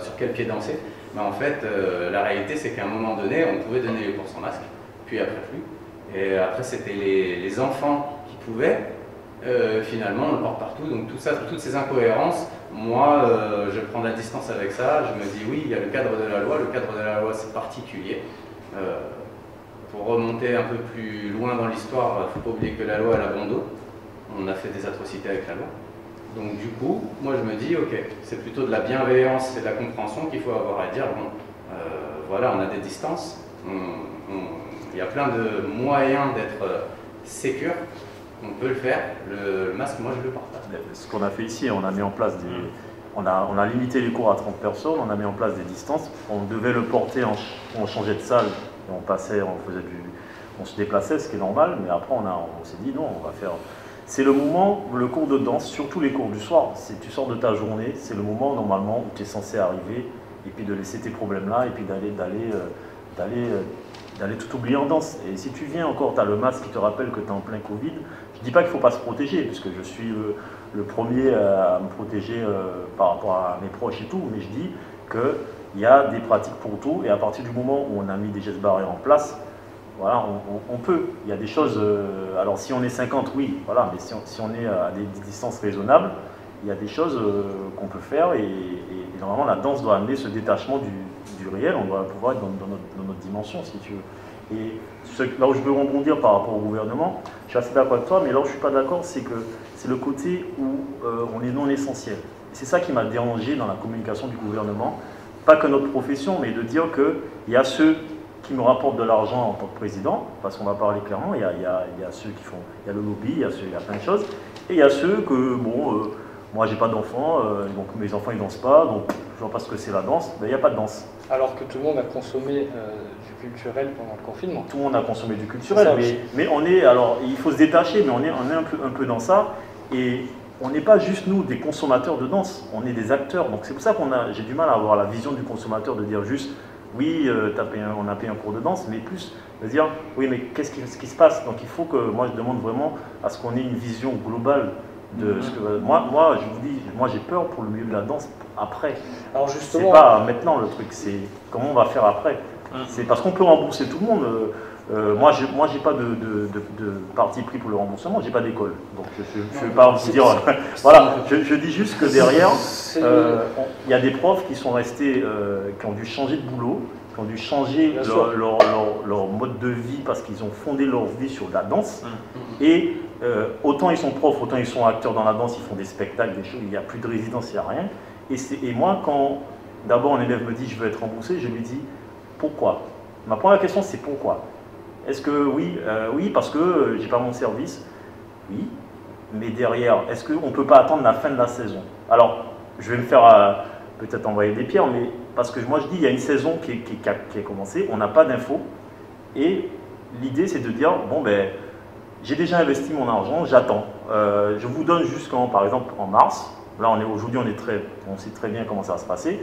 sur quel pied danser. Mais en fait, la réalité c'est qu'à un moment donné, on pouvait donner les cours sans masque, puis après plus. Et après, c'était les enfants qui pouvaient, finalement, on le porte partout. Donc tout ça, toutes ces incohérences, moi, je prends de la distance avec ça. Je me dis, oui, il y a le cadre de la loi. Le cadre de la loi, c'est particulier. Pour remonter un peu plus loin dans l'histoire, il ne faut pas oublier que la loi, elle a bon dos. On a fait des atrocités avec la loi. Donc du coup, moi, je me dis, ok, c'est plutôt de la bienveillance et de la compréhension qu'il faut avoir à dire. Bon, voilà, on a des distances. Il y a plein de moyens d'être sécure, on peut le faire. Le masque, moi je le porte pas. Ce qu'on a fait ici, on a mis en place on a limité les cours à 30 personnes, on a mis en place des distances. On devait le porter, on changeait de salle, et on se déplaçait, ce qui est normal, mais après on s'est dit non, on va faire. C'est le moment où le cours de danse, surtout les cours du soir, tu sors de ta journée, c'est le moment normalement où tu es censé arriver, et puis de laisser tes problèmes là, et puis d'aller tout oublier en danse. Et si tu viens encore, tu as le masque qui te rappelle que tu es en plein Covid. Je ne dis pas qu'il ne faut pas se protéger, puisque je suis le premier à me protéger par rapport à mes proches et tout, mais je dis qu'il y a des pratiques pour tout, et à partir du moment où on a mis des gestes barrières en place, voilà, on peut. Il y a des choses, alors si on est 50, oui, voilà, mais si on est à des distances raisonnables, il y a des choses qu'on peut faire, et normalement la danse doit amener ce détachement du réel, on doit pouvoir être dans notre dimension, si tu veux. Et là où je veux rebondir par rapport au gouvernement, je suis assez d'accord avec toi, mais là où je ne suis pas d'accord, c'est que c'est le côté où on est non essentiel. C'est ça qui m'a dérangé dans la communication du gouvernement, pas que notre profession, mais de dire qu'il y a ceux qui me rapportent de l'argent en tant que président, parce qu'on va parler clairement, il y a ceux qui font, il y a le lobby, il y a plein de choses, et il y a ceux que, bon, moi j'ai pas d'enfants, donc mes enfants ils dansent pas, donc je vois pas ce que c'est la danse, ben il n'y a pas de danse. Alors que tout le monde a consommé du culturel pendant le confinement. Tout le monde a consommé du culturel, mais on est, alors il faut se détacher, mais on est un peu dans ça, et on n'est pas juste nous des consommateurs de danse, on est des acteurs, donc c'est pour ça j'ai du mal à avoir la vision du consommateur de dire juste, oui, on a payé un cours de danse, mais plus de dire, oui, mais qu'est-ce qui se passe? Donc il faut que, moi je demande vraiment à ce qu'on ait une vision globale de ce que... Moi, je vous dis, moi j'ai peur pour le milieu de la danse après. Alors justement... C'est pas maintenant le truc, c'est comment on va faire après. C'est parce qu'on peut rembourser tout le monde. Moi, j'ai pas de parti pris pour le remboursement, j'ai pas d'école. Donc je ne vais pas vous dire... voilà, je dis juste que derrière, il y a des profs qui sont restés, qui ont dû changer de boulot, qui ont dû changer leur mode de vie parce qu'ils ont fondé leur vie sur la danse. Et autant ils sont profs, autant ils sont acteurs dans la danse, ils font des spectacles, des choses, il n'y a plus de résidence, il n'y a rien. Et moi, quand d'abord un élève me dit je veux être remboursé, je lui dis pourquoi? Ma première question c'est pourquoi? Est-ce que oui, parce que j'ai pas mon service, oui, mais derrière, est-ce qu'on ne peut pas attendre la fin de la saison? Alors, je vais me faire peut-être envoyer des pierres, mais parce que moi je dis il y a une saison qui a commencé, on n'a pas d'infos, et l'idée c'est de dire bon ben j'ai déjà investi mon argent, j'attends. Je vous donne jusqu'en, par exemple, en mars. Là, aujourd'hui, on sait très bien comment ça va se passer.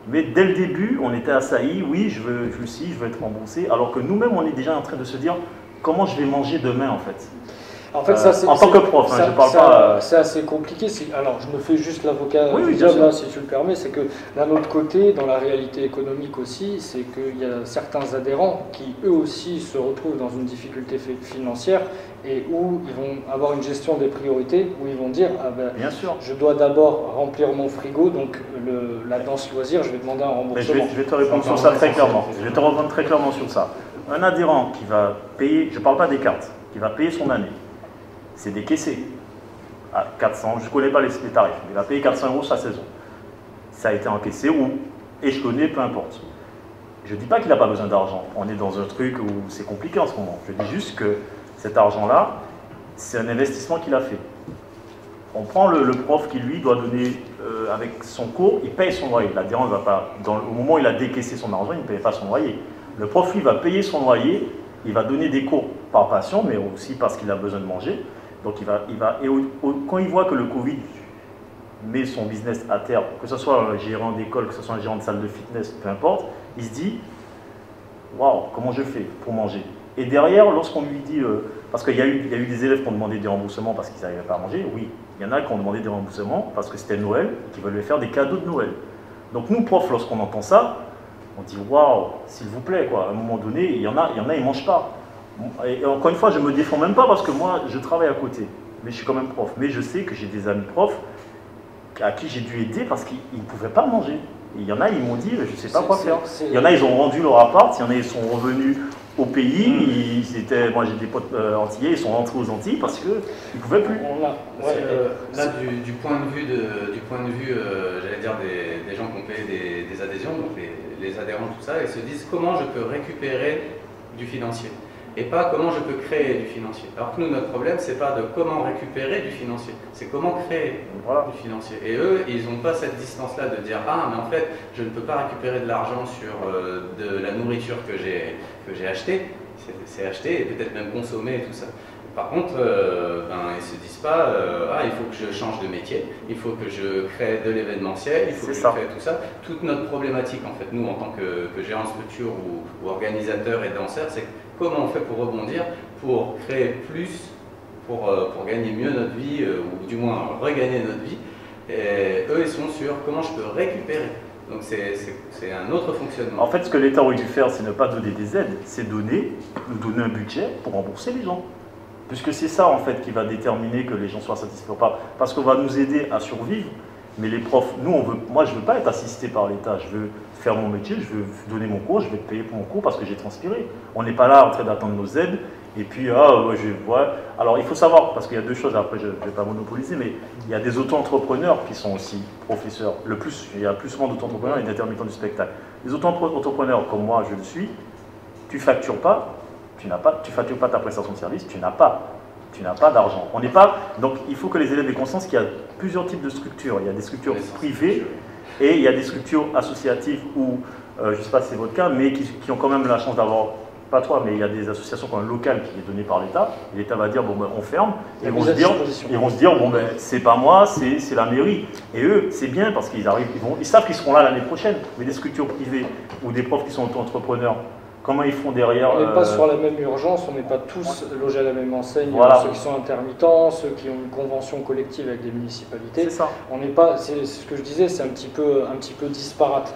Mais dès le début, on était assaillis. Oui, je veux être remboursé. Alors que nous-mêmes, on est déjà en train de se dire comment je vais manger demain, en fait. En fait, ça, en tant que prof, je parle pas. C'est assez compliqué. Alors, je me fais juste l'avocat du diable, là, si tu le permets. C'est que d'un autre côté, dans la réalité économique aussi, c'est qu'il y a certains adhérents qui, eux aussi, se retrouvent dans une difficulté financière et où ils vont avoir une gestion des priorités, où ils vont dire ah ben, bien sûr, je dois d'abord remplir mon frigo, donc la danse loisir, je vais demander un remboursement. Je vais te répondre sur ça très clairement. Je vais te répondre très clairement sur ça. Un adhérent qui va payer, je ne parle pas des cartes, qui va payer son année, c'est décaissé à 400, je ne connais pas les tarifs, mais il va payer 400 € sa saison. ça a été encaissé, ou échelonné, peu importe. Je ne dis pas qu'il n'a pas besoin d'argent. On est dans un truc où c'est compliqué en ce moment. Je dis juste que cet argent-là, c'est un investissement qu'il a fait. On prend le prof qui, lui, doit donner, avec son cours, il paye son loyer. L'adhérent ne va pas, au moment où il a décaissé son argent, il ne paye pas son loyer. Le prof, lui, va payer son loyer, il va donner des cours par passion, mais aussi parce qu'il a besoin de manger. Donc, quand il voit que le Covid met son business à terre, que ce soit un gérant d'école, que ce soit un gérant de salle de fitness, peu importe, il se dit « Waouh, comment je fais pour manger ?» Et derrière, lorsqu'on lui dit, parce qu'il y a eu des élèves qui ont demandé des remboursements parce qu'ils n'arrivaient pas à manger, oui, il y en a qui ont demandé des remboursements parce que c'était Noël et qui veulent lui faire des cadeaux de Noël. Donc nous, profs, lorsqu'on entend ça, on dit « Waouh, s'il vous plaît, quoi. » À un moment donné, il y en a, ils ne mangent pas. Et encore une fois, je ne me défends même pas parce que moi, je travaille à côté, mais je suis quand même prof. Mais je sais que j'ai des amis profs à qui j'ai dû aider parce qu'ils ne pouvaient pas manger. Et il y en a, ils m'ont dit, je ne sais pas quoi faire. Il y en a, ils ont rendu leur appart, il y en a, ils sont revenus au pays. Moi, j'ai des potes antillais, ils sont rentrés aux Antilles parce qu'ils ne pouvaient plus. Là, du point de vue, j'allais dire, des gens qui ont payé des adhésions, donc les adhérents, tout ça, ils se disent comment je peux récupérer du financier et pas comment je peux créer du financier. Alors que nous, notre problème, c'est pas de comment récupérer du financier, c'est comment créer du financier. Et eux, ils n'ont pas cette distance-là de dire « Ah, mais en fait, je ne peux pas récupérer de l'argent sur de la nourriture que j'ai achetée, c'est acheté et peut-être même consommé et tout ça. » Par contre, ils ne se disent pas ah, il faut que je change de métier, il faut que je crée de l'événementiel, il faut que je crée tout ça. Toute notre problématique, en fait, nous, en tant que gérant de structure ou organisateur et danseur, c'est comment on fait pour rebondir, pour créer plus, pour gagner mieux notre vie, ou du moins regagner notre vie. Et eux, ils sont sur comment je peux récupérer. Donc c'est un autre fonctionnement. En fait, ce que l'État aurait dû faire, c'est ne pas donner des aides, c'est nous donner un budget pour rembourser les gens. Puisque c'est ça, en fait, qui va déterminer que les gens soient satisfaits ou pas. Parce qu'on va nous aider à survivre, mais les profs, moi, je ne veux pas être assisté par l'État. Je veux faire mon métier, je veux donner mon cours, je vais te payer pour mon cours parce que j'ai transpiré. On n'est pas là en train d'attendre nos aides. Et puis, je vois. Alors, il faut savoir, parce qu'il y a deux choses, après, je ne vais pas monopoliser, mais il y a des auto-entrepreneurs qui sont aussi professeurs. Il y a plus souvent d'auto-entrepreneurs et d'intermittents du spectacle. Les auto-entrepreneurs, comme moi, je le suis, tu ne factures pas. Tu ne factures pas ta prestation de service, tu n'as pas d'argent. Donc il faut que les élèves aient conscience qu'il y a plusieurs types de structures. Il y a des structures privées et il y a des structures associatives ou, je ne sais pas si c'est votre cas, mais qui ont quand même la chance d'avoir, pas toi, mais il y a des associations quand même locales qui est données par l'État. Et l'État va dire, bon ben on ferme. Et ils vont se dire, bon ben c'est pas moi, c'est la mairie. Et eux, c'est bien parce qu'ils arrivent, ils savent qu'ils seront là l'année prochaine. Mais des structures privées ou des profs qui sont auto-entrepreneurs, comment ils font derrière? On n'est pas sur la même urgence, on n'est pas tous logés à la même enseigne. Voilà. Ceux qui sont intermittents, ceux qui ont une convention collective avec des municipalités. C'est ça. On n'est pas, c'est ce que je disais, c'est un petit peu disparate,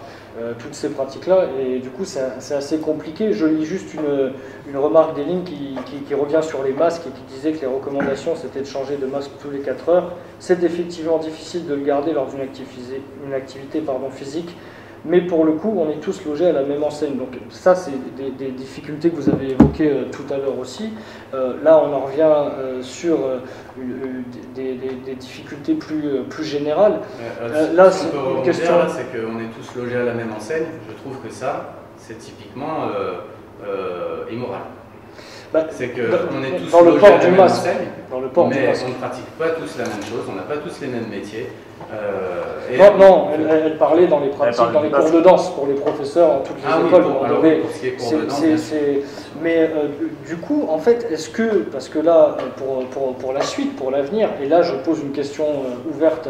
toutes ces pratiques-là. Et du coup, c'est assez compliqué. Je lis juste une remarque d'Eline qui revient sur les masques et qui disait que les recommandations, c'était de changer de masque tous les 4 heures. C'est effectivement difficile de le garder lors d'une activité physique. Mais pour le coup, on est tous logés à la même enseigne. Donc ça, c'est des difficultés que vous avez évoquées tout à l'heure aussi. Là, on en revient sur des difficultés plus générales. Là, c'est une question. C'est qu'on est tous logés à la même enseigne. Je trouve que ça, c'est typiquement immoral. C'est qu'on est tous logés à la même enseigne, mais on ne pratique pas tous la même chose, on n'a pas tous les mêmes métiers. Non, elle parlait dans les pratiques, dans les cours de danse pour les professeurs dans toutes les écoles. Pour ce qui est cours de danse. Mais du coup, en fait, est-ce que, parce que là, pour la suite, pour l'avenir, et là je pose une question ouverte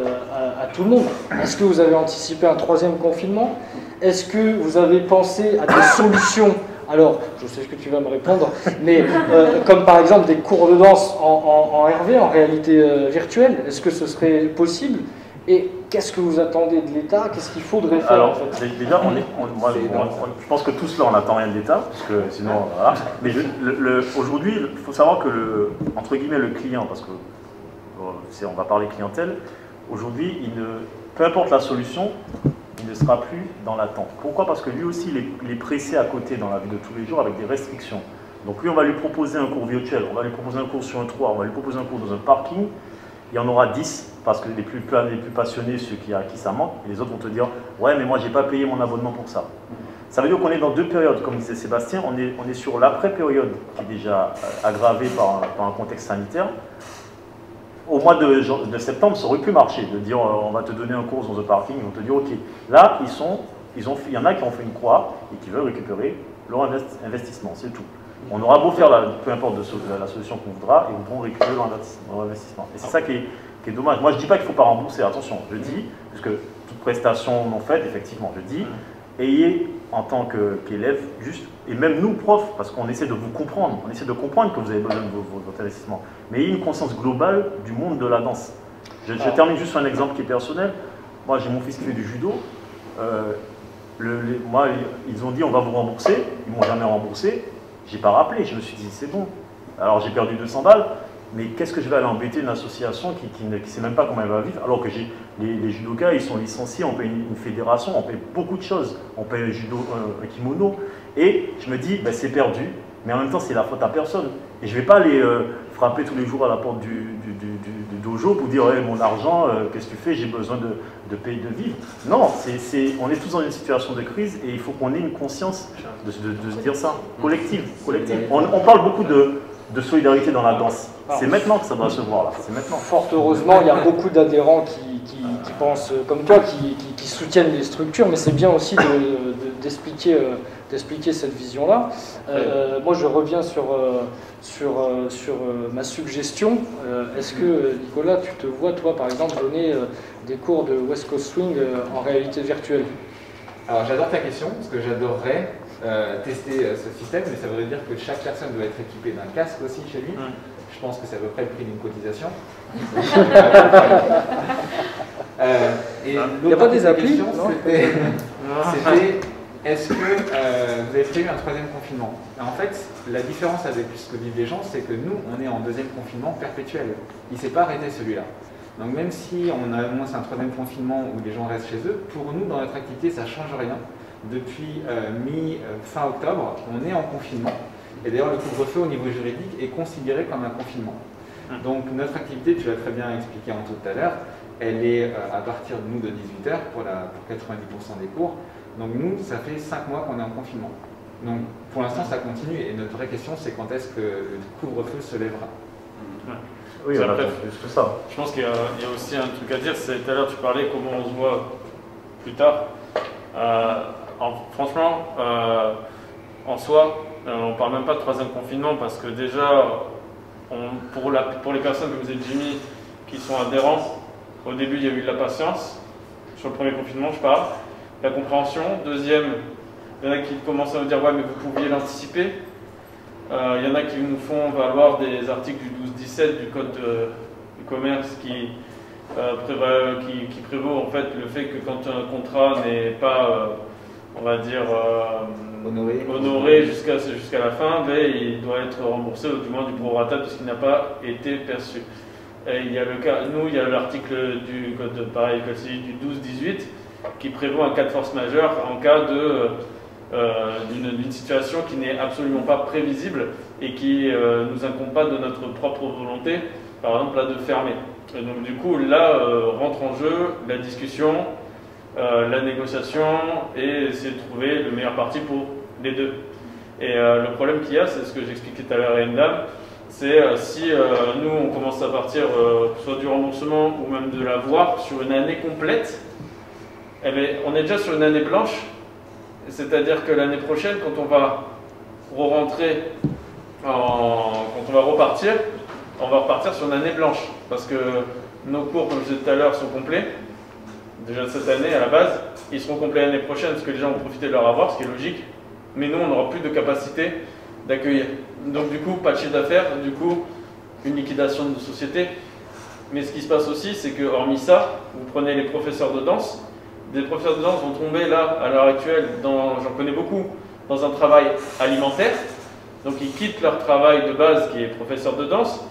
à tout le monde, est-ce que vous avez anticipé un 3e confinement? Est-ce que vous avez pensé à des solutions? Alors, je sais ce que tu vas me répondre, mais comme par exemple des cours de danse en RV, en réalité virtuelle, est-ce que ce serait possible? Et qu'est-ce que vous attendez de l'État? Qu'est-ce qu'il faudrait faire? Alors, en fait, déjà, je pense que tous là, on n'attend rien de l'État, parce que sinon, voilà. Mais aujourd'hui, il faut savoir que entre guillemets, le client, parce que on va parler clientèle, aujourd'hui, peu importe la solution, il ne sera plus dans l'attente. Pourquoi? Parce que lui aussi, il est pressé à côté dans la vie de tous les jours avec des restrictions. Donc lui, on va lui proposer un cours virtuel, on va lui proposer un cours sur un toit, on va lui proposer un cours dans un parking. il y en aura 10, parce que les plus passionnés, ceux à qui ça manque, et les autres vont te dire « Ouais, mais moi, j'ai pas payé mon abonnement pour ça ». Ça veut dire qu'on est dans deux périodes, comme disait Sébastien, on est sur l'après-période qui est déjà aggravée par un contexte sanitaire. Au mois de septembre, ça aurait pu marcher, de dire on va te donner un cours dans un parking, ils vont te dire ok. Là, il y en a qui ont fait une croix et qui veulent récupérer leur investissement, c'est tout. On aura beau faire, peu importe la solution qu'on voudra, et ils voudront récupérer leur investissement. Et c'est ça qui est dommage. Moi, je ne dis pas qu'il ne faut pas rembourser, attention, je dis, puisque toute prestation non faite, effectivement, je dis, ayez en tant qu'élève, juste, et même nous, profs, parce qu'on essaie de vous comprendre, on essaie de comprendre que vous avez besoin de votre investissement, mais ayez une conscience globale du monde de la danse. Je termine juste sur un exemple qui est personnel. Moi, j'ai mon fils qui fait du judo. Moi, ils ont dit on va vous rembourser, ils ne m'ont jamais remboursé. J'ai pas rappelé, je me suis dit c'est bon. Alors j'ai perdu 200 balles, mais qu'est-ce que je vais aller embêter une association qui ne sait même pas comment elle va vivre, alors que les judokas, ils sont licenciés, on paye une fédération, on paye beaucoup de choses, on paye un kimono, et je me dis, ben, c'est perdu, mais en même temps, c'est la faute à personne. Et je ne vais pas aller frapper tous les jours à la porte du dojo pour dire, hey, mon argent, qu'est-ce que tu fais, j'ai besoin de payer, de vivre. Non, on est tous dans une situation de crise, et il faut qu'on ait une conscience de se dire ça, collective. On parle beaucoup de solidarité dans la danse. C'est maintenant que ça doit se voir, là. C'est maintenant. Fort heureusement, il y a beaucoup d'adhérents qui pensent comme toi, qui soutiennent les structures, mais c'est bien aussi d'expliquer cette vision-là. Moi, je reviens sur ma suggestion. Est-ce que, Nicolas, tu te vois, toi, par exemple, donner des cours de West Coast Swing en réalité virtuelle? Alors, j'adore ta question, parce que j'adorerais tester ce système, mais ça voudrait dire que chaque personne doit être équipée d'un casque aussi chez lui. Je pense que c'est à peu près le prix d'une cotisation. Il n'y a pas des applis? C'était est-ce que vous avez prévu un troisième confinement? En fait, la différence avec ce que vivent les gens, c'est que nous, on est en deuxième confinement perpétuel. Il ne s'est pas arrêté celui-là. Donc même si on annonce un troisième confinement où les gens restent chez eux, pour nous, dans notre activité, ça ne change rien. Depuis fin octobre, on est en confinement. Et d'ailleurs, le couvre-feu au niveau juridique est considéré comme un confinement. Donc notre activité, tu l'as très bien expliqué en tout à l'heure, elle est à partir de nous de 18h pour 90% des cours. Donc nous, ça fait 5 mois qu'on est en confinement. Donc pour l'instant, ça continue. Et notre vraie question, c'est quand est-ce que le couvre-feu se lèvera? Oui, on attend juste ça. Je pense qu'il y a aussi un truc à dire. Tout à l'heure, tu parlais comment on se voit plus tard. Franchement, en soi, on ne parle même pas de troisième confinement parce que déjà, pour les personnes comme vous êtes Jimmy qui sont adhérents, au début il y a eu de la patience. Sur le premier confinement, je parle. La compréhension. Deuxième, il y en a qui commencent à nous dire ouais, mais vous pouviez l'anticiper. Il y en a qui nous font valoir des articles du 12-17 du code du commerce qui prévaut en fait le fait que quand un contrat n'est pas on va dire honoré jusqu'à la fin, ben, il doit être remboursé au du moins du prorata de ce qui n'a pas été perçu. Et il y a le cas, nous, il y a l'article du code pareil, code civil du 12-18 qui prévoit un cas de force majeure en cas d'une situation qui n'est absolument pas prévisible et qui ne nous incombe pas de notre propre volonté, par exemple là de fermer. Et donc du coup là rentre en jeu la discussion, la négociation et essayer de trouver le meilleur parti pour les deux. Et le problème qu'il y a, c'est ce que j'expliquais tout à l'heure à une dame, c'est si nous on commence à partir soit du remboursement ou même de l'avoir sur une année complète, eh bien, on est déjà sur une année blanche, c'est-à-dire que l'année prochaine, quand on va re-rentrer, quand on va repartir, on va repartir sur une année blanche, parce que nos cours, comme je disais tout à l'heure, sont complets. Déjà cette année, à la base, ils seront complets l'année prochaine, parce que les gens vont profiter de leur avoir, ce qui est logique. Mais nous, on n'aura plus de capacité d'accueillir. Donc du coup, pas de chiffre d'affaires, du coup, une liquidation de société. Mais ce qui se passe aussi, c'est que hormis ça, vous prenez les professeurs de danse. Des professeurs de danse vont tomber là, à l'heure actuelle, j'en connais beaucoup, dans un travail alimentaire. Donc ils quittent leur travail de base, qui est professeur de danse,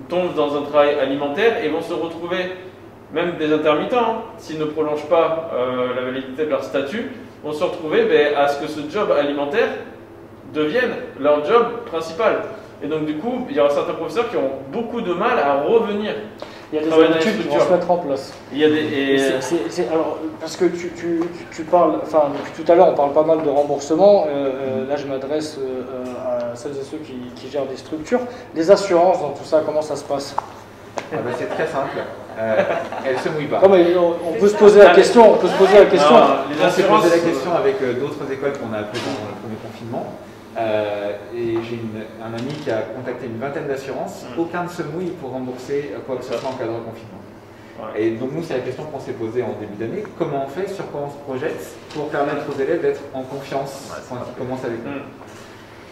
tombent dans un travail alimentaire et vont se retrouver, même des intermittents, s'ils ne prolongent pas la validité de leur statut, vont se retrouver à ce que ce job alimentaire devienne leur job principal. Et donc du coup, il y aura certains professeurs qui auront beaucoup de mal à revenir. il y a des travailler dans les habitudes qui vont se structures. mettre en place. Il y a des, Alors, parce que tu parles, enfin, depuis tout à l'heure, on parle pas mal de remboursement. Là, je m'adresse à celles et ceux qui gèrent des structures. Les assurances dans tout ça, comment ça se passe? Ah bah, c'est très simple. Elle se mouille pas. Non, mais on peut se poser la question. On peut se poser la question. Non, les On s'est assurances, posé la question avec d'autres écoles qu'on a appelées pendant le premier confinement. Et j'ai un ami qui a contacté une vingtaine d'assurances. Aucun ne se mouille pour rembourser quoi que ce soit en cas de confinement. Ouais. Et donc nous, c'est la question qu'on s'est posée en début d'année. Comment on fait, sur quoi on se projette pour permettre aux élèves d'être en confiance quand ils commencent avec nous.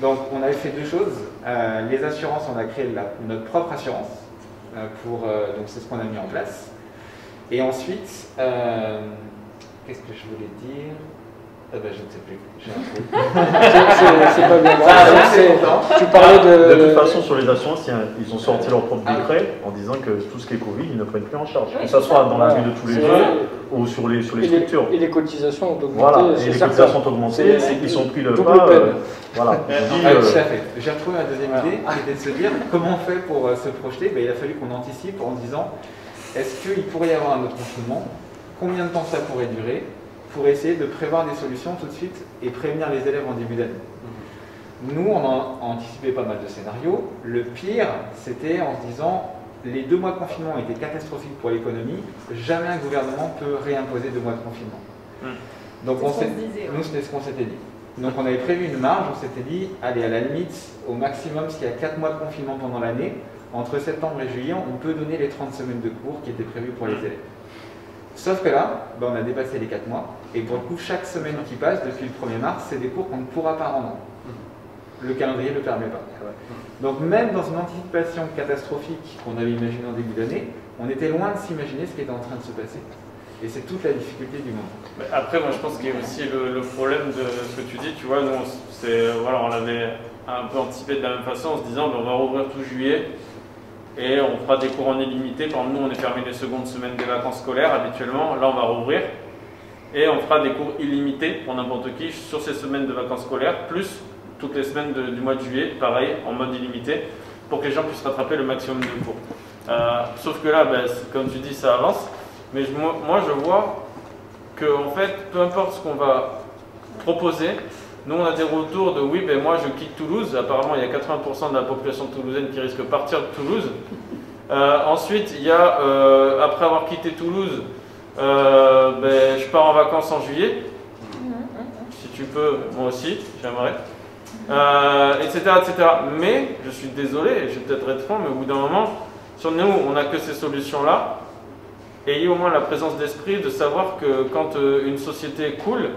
Donc on avait fait deux choses. Les assurances, on a créé notre propre assurance. Donc c'est ce qu'on a mis en place. Et ensuite, qu'est-ce que je voulais dire? Je ne sais plus. J'ai un trou. C'est pas bien grave. Tu parlais De toute de. façon, sur les assurances, ils ont sorti leur propre décret en disant que tout ce qui est Covid, ils ne prennent plus en charge. Que ce soit dans la vie de tous les jours ou sur les structures. Et les cotisations ont augmenté. Voilà, et les cotisations ont augmenté, c'est qu'ils ont pris le double pas. peine. Voilà. Tout à fait. J'ai retrouvé ma deuxième idée, qui était de se dire comment on fait pour se projeter. Il a fallu qu'on anticipe en disant est-ce qu'il pourrait y avoir un autre confinement? Combien de temps ça pourrait durer? Pour essayer de prévoir des solutions tout de suite et prévenir les élèves en début d'année. Nous, on a anticipé pas mal de scénarios. Le pire, c'était en se disant les 2 mois de confinement étaient catastrophiques pour l'économie, jamais un gouvernement peut réimposer 2 mois de confinement. Donc nous, c'était ce qu'on s'était dit. Donc on avait prévu une marge, on s'était dit, allez, à la limite, au maximum, s'il y a 4 mois de confinement pendant l'année, entre septembre et juillet, on peut donner les 30 semaines de cours qui étaient prévues pour les élèves. Sauf que là, on a dépassé les 4 mois, et pour le coup, chaque semaine qui passe, depuis le 1er mars, c'est des cours qu'on ne pourra pas rendre. Le calendrier ne le permet pas. Donc même dans une anticipation catastrophique qu'on avait imaginée en début d'année, on était loin de s'imaginer ce qui était en train de se passer. Et c'est toute la difficulté du monde. Mais après, moi je pense qu'il y a aussi le problème de ce que tu dis, tu vois, nous voilà, on l'avait un peu anticipé de la même façon en se disant on va rouvrir tout juillet et on fera des cours en illimité. Par exemple, nous on est fermé les secondes semaines des vacances scolaires habituellement, là on va rouvrir et on fera des cours illimités pour n'importe qui sur ces semaines de vacances scolaires, plus toutes les semaines du mois de juillet, pareil, en mode illimité, pour que les gens puissent rattraper le maximum de cours. Sauf que là, comme tu dis, ça avance. Mais moi, je vois que, en fait, peu importe ce qu'on va proposer, nous, on a des retours de oui, moi, je quitte Toulouse. Apparemment, il y a 80% de la population toulousaine qui risque de partir de Toulouse. Ensuite, il y a, après avoir quitté Toulouse, je pars en vacances en juillet. Si tu peux, moi aussi, j'aimerais. Etc., etc. Mais, je suis désolé, je vais peut-être être franc, mais au bout d'un moment, sur nous, on n'a que ces solutions-là. Ayez au moins la présence d'esprit de savoir que quand une société coule,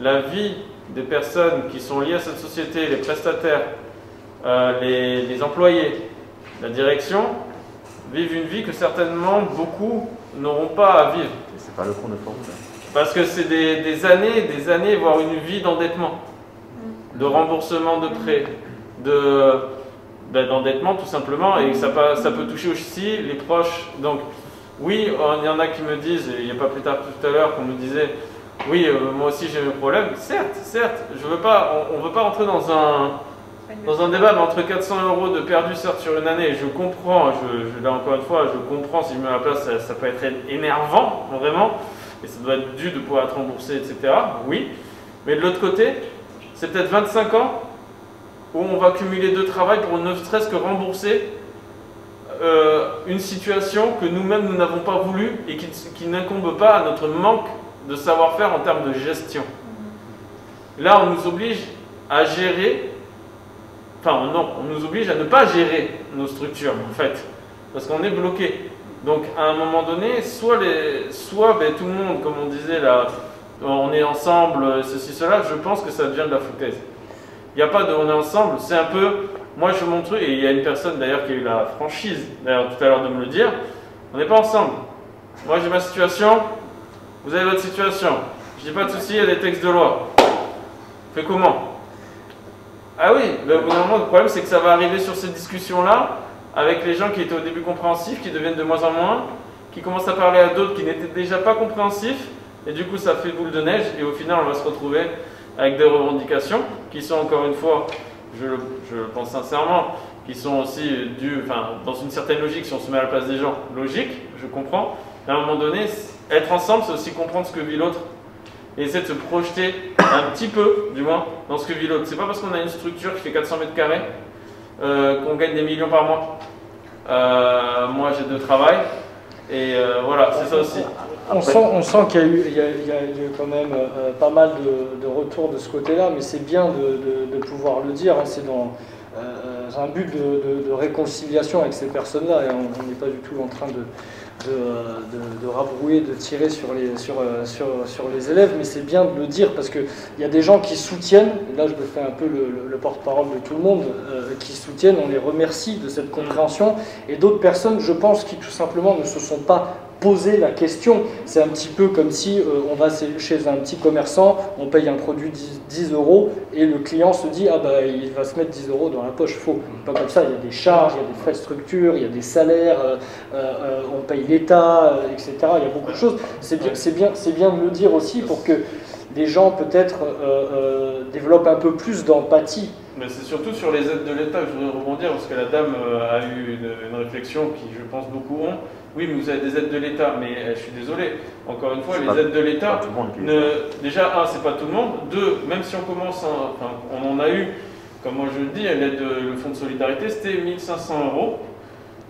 la vie des personnes qui sont liées à cette société, les prestataires, les employés, la direction, vivent une vie que certainement beaucoup n'auront pas à vivre. C'est pas le fond de formule. Parce que c'est des années, voire une vie d'endettement, de remboursement de prêts, d'endettement tout simplement, et ça peut toucher aussi les proches. Donc, oui, il y en a qui me disent, et il n'y a pas plus tard tout à l'heure qu'on me disait, oui, moi aussi j'ai mes problèmes. Certes, on ne veut pas rentrer dans un débat, mais entre 400 € de perdu, certes, sur une année, je comprends, là encore une fois, je comprends, si je mets à la place, ça peut être énervant, vraiment, et ça doit être dû de pouvoir être remboursé, etc. Oui, mais de l'autre côté, c'est peut-être 25 ans où on va cumuler 2 travails pour ne serait-ce que rembourser une situation que nous-mêmes nous n'avons pas voulu et qui n'incombe pas à notre manque de savoir-faire en termes de gestion. Là, on nous oblige à gérer, on nous oblige à ne pas gérer nos structures, en fait, parce qu'on est bloqué. Donc, à un moment donné, soit tout le monde, comme on disait là, on est ensemble, ceci, cela, je pense que ça devient de la foutaise. Il n'y a pas de on est ensemble, c'est un peu... Moi, je montre, et il y a une personne d'ailleurs qui a eu la franchise, d'ailleurs tout à l'heure de me le dire, on n'est pas ensemble. Moi, j'ai ma situation, vous avez votre situation. Je dis pas de souci, il y a des textes de loi. Fait comment? Ah oui, au bout d'un moment, le problème, c'est que ça va arriver sur ces discussions-là, avec les gens qui étaient au début compréhensifs, qui deviennent de moins en moins, qui commencent à parler à d'autres qui n'étaient déjà pas compréhensifs, et du coup, ça fait boule de neige, et au final, on va se retrouver avec des revendications qui sont encore une fois... Je le pense sincèrement, qui sont aussi dans une certaine logique, si on se met à la place des gens, logique, je comprends. Mais à un moment donné, être ensemble, c'est aussi comprendre ce que vit l'autre. Et essayer de se projeter un petit peu, du moins, dans ce que vit l'autre. C'est pas parce qu'on a une structure qui fait 400 mètres carrés qu'on gagne des millions par mois. Moi, j'ai 2 travails. Et voilà, c'est ça aussi. On sent qu'il y a eu quand même pas mal de retours de ce côté-là, mais c'est bien de pouvoir le dire. Hein, c'est dans un but de réconciliation avec ces personnes-là, et on n'est pas du tout en train de rabrouer, de tirer sur les élèves, mais c'est bien de le dire parce qu'il y a des gens qui soutiennent, et là je me fais un peu le porte-parole de tout le monde, qui soutiennent, on les remercie de cette compréhension, et d'autres personnes, je pense, qui tout simplement ne se sont pas poser la question. C'est un petit peu comme si on va chez un petit commerçant, on paye un produit 10 € et le client se dit ah bah il va se mettre 10 € dans la poche. Faux, pas comme ça. Il y a des charges, il y a des frais de structure, il y a des salaires, on paye l'État, etc. Il y a beaucoup de choses. C'est bien de le dire aussi pour que les gens peut-être développent un peu plus d'empathie. Mais c'est surtout sur les aides de l'État que je voudrais rebondir, parce que la dame a eu une réflexion qui, je pense, beaucoup ont. Oui, mais vous avez des aides de l'État, mais je suis désolé, encore une fois, les aides de l'État, déjà, c'est pas tout le monde. 2, même si on commence, on en a eu, comme moi je le dis, le fonds de solidarité, c'était 1 500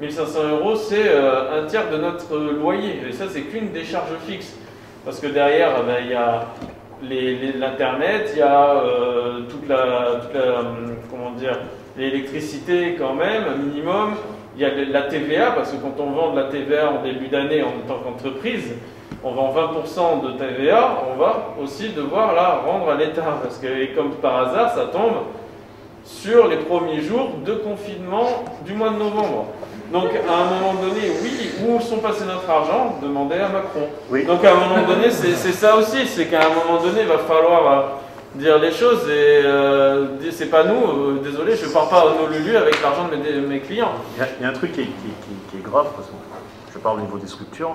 €. 1 500 €, c'est un tiers de notre loyer, et ça, c'est qu'une des charges fixes. Parce que derrière, il y a l'Internet, il y a toute la comment dire, l'électricité quand même, un minimum. Il y a la TVA, parce que quand on vend de la TVA en début d'année en tant qu'entreprise, on vend 20% de TVA, on va aussi devoir la rendre à l'État. Parce que, et comme par hasard, ça tombe sur les premiers jours de confinement du mois de novembre. Donc à un moment donné, oui, où sont passés notre argent? Demandez à Macron. Oui. Donc à un moment donné, c'est ça aussi, c'est qu'à un moment donné, il va falloir dire les choses et c'est pas nous, désolé, je ne pars pas au Lulu avec l'argent de mes clients. Il y a un truc qui est grave, parce que je parle au niveau des structures,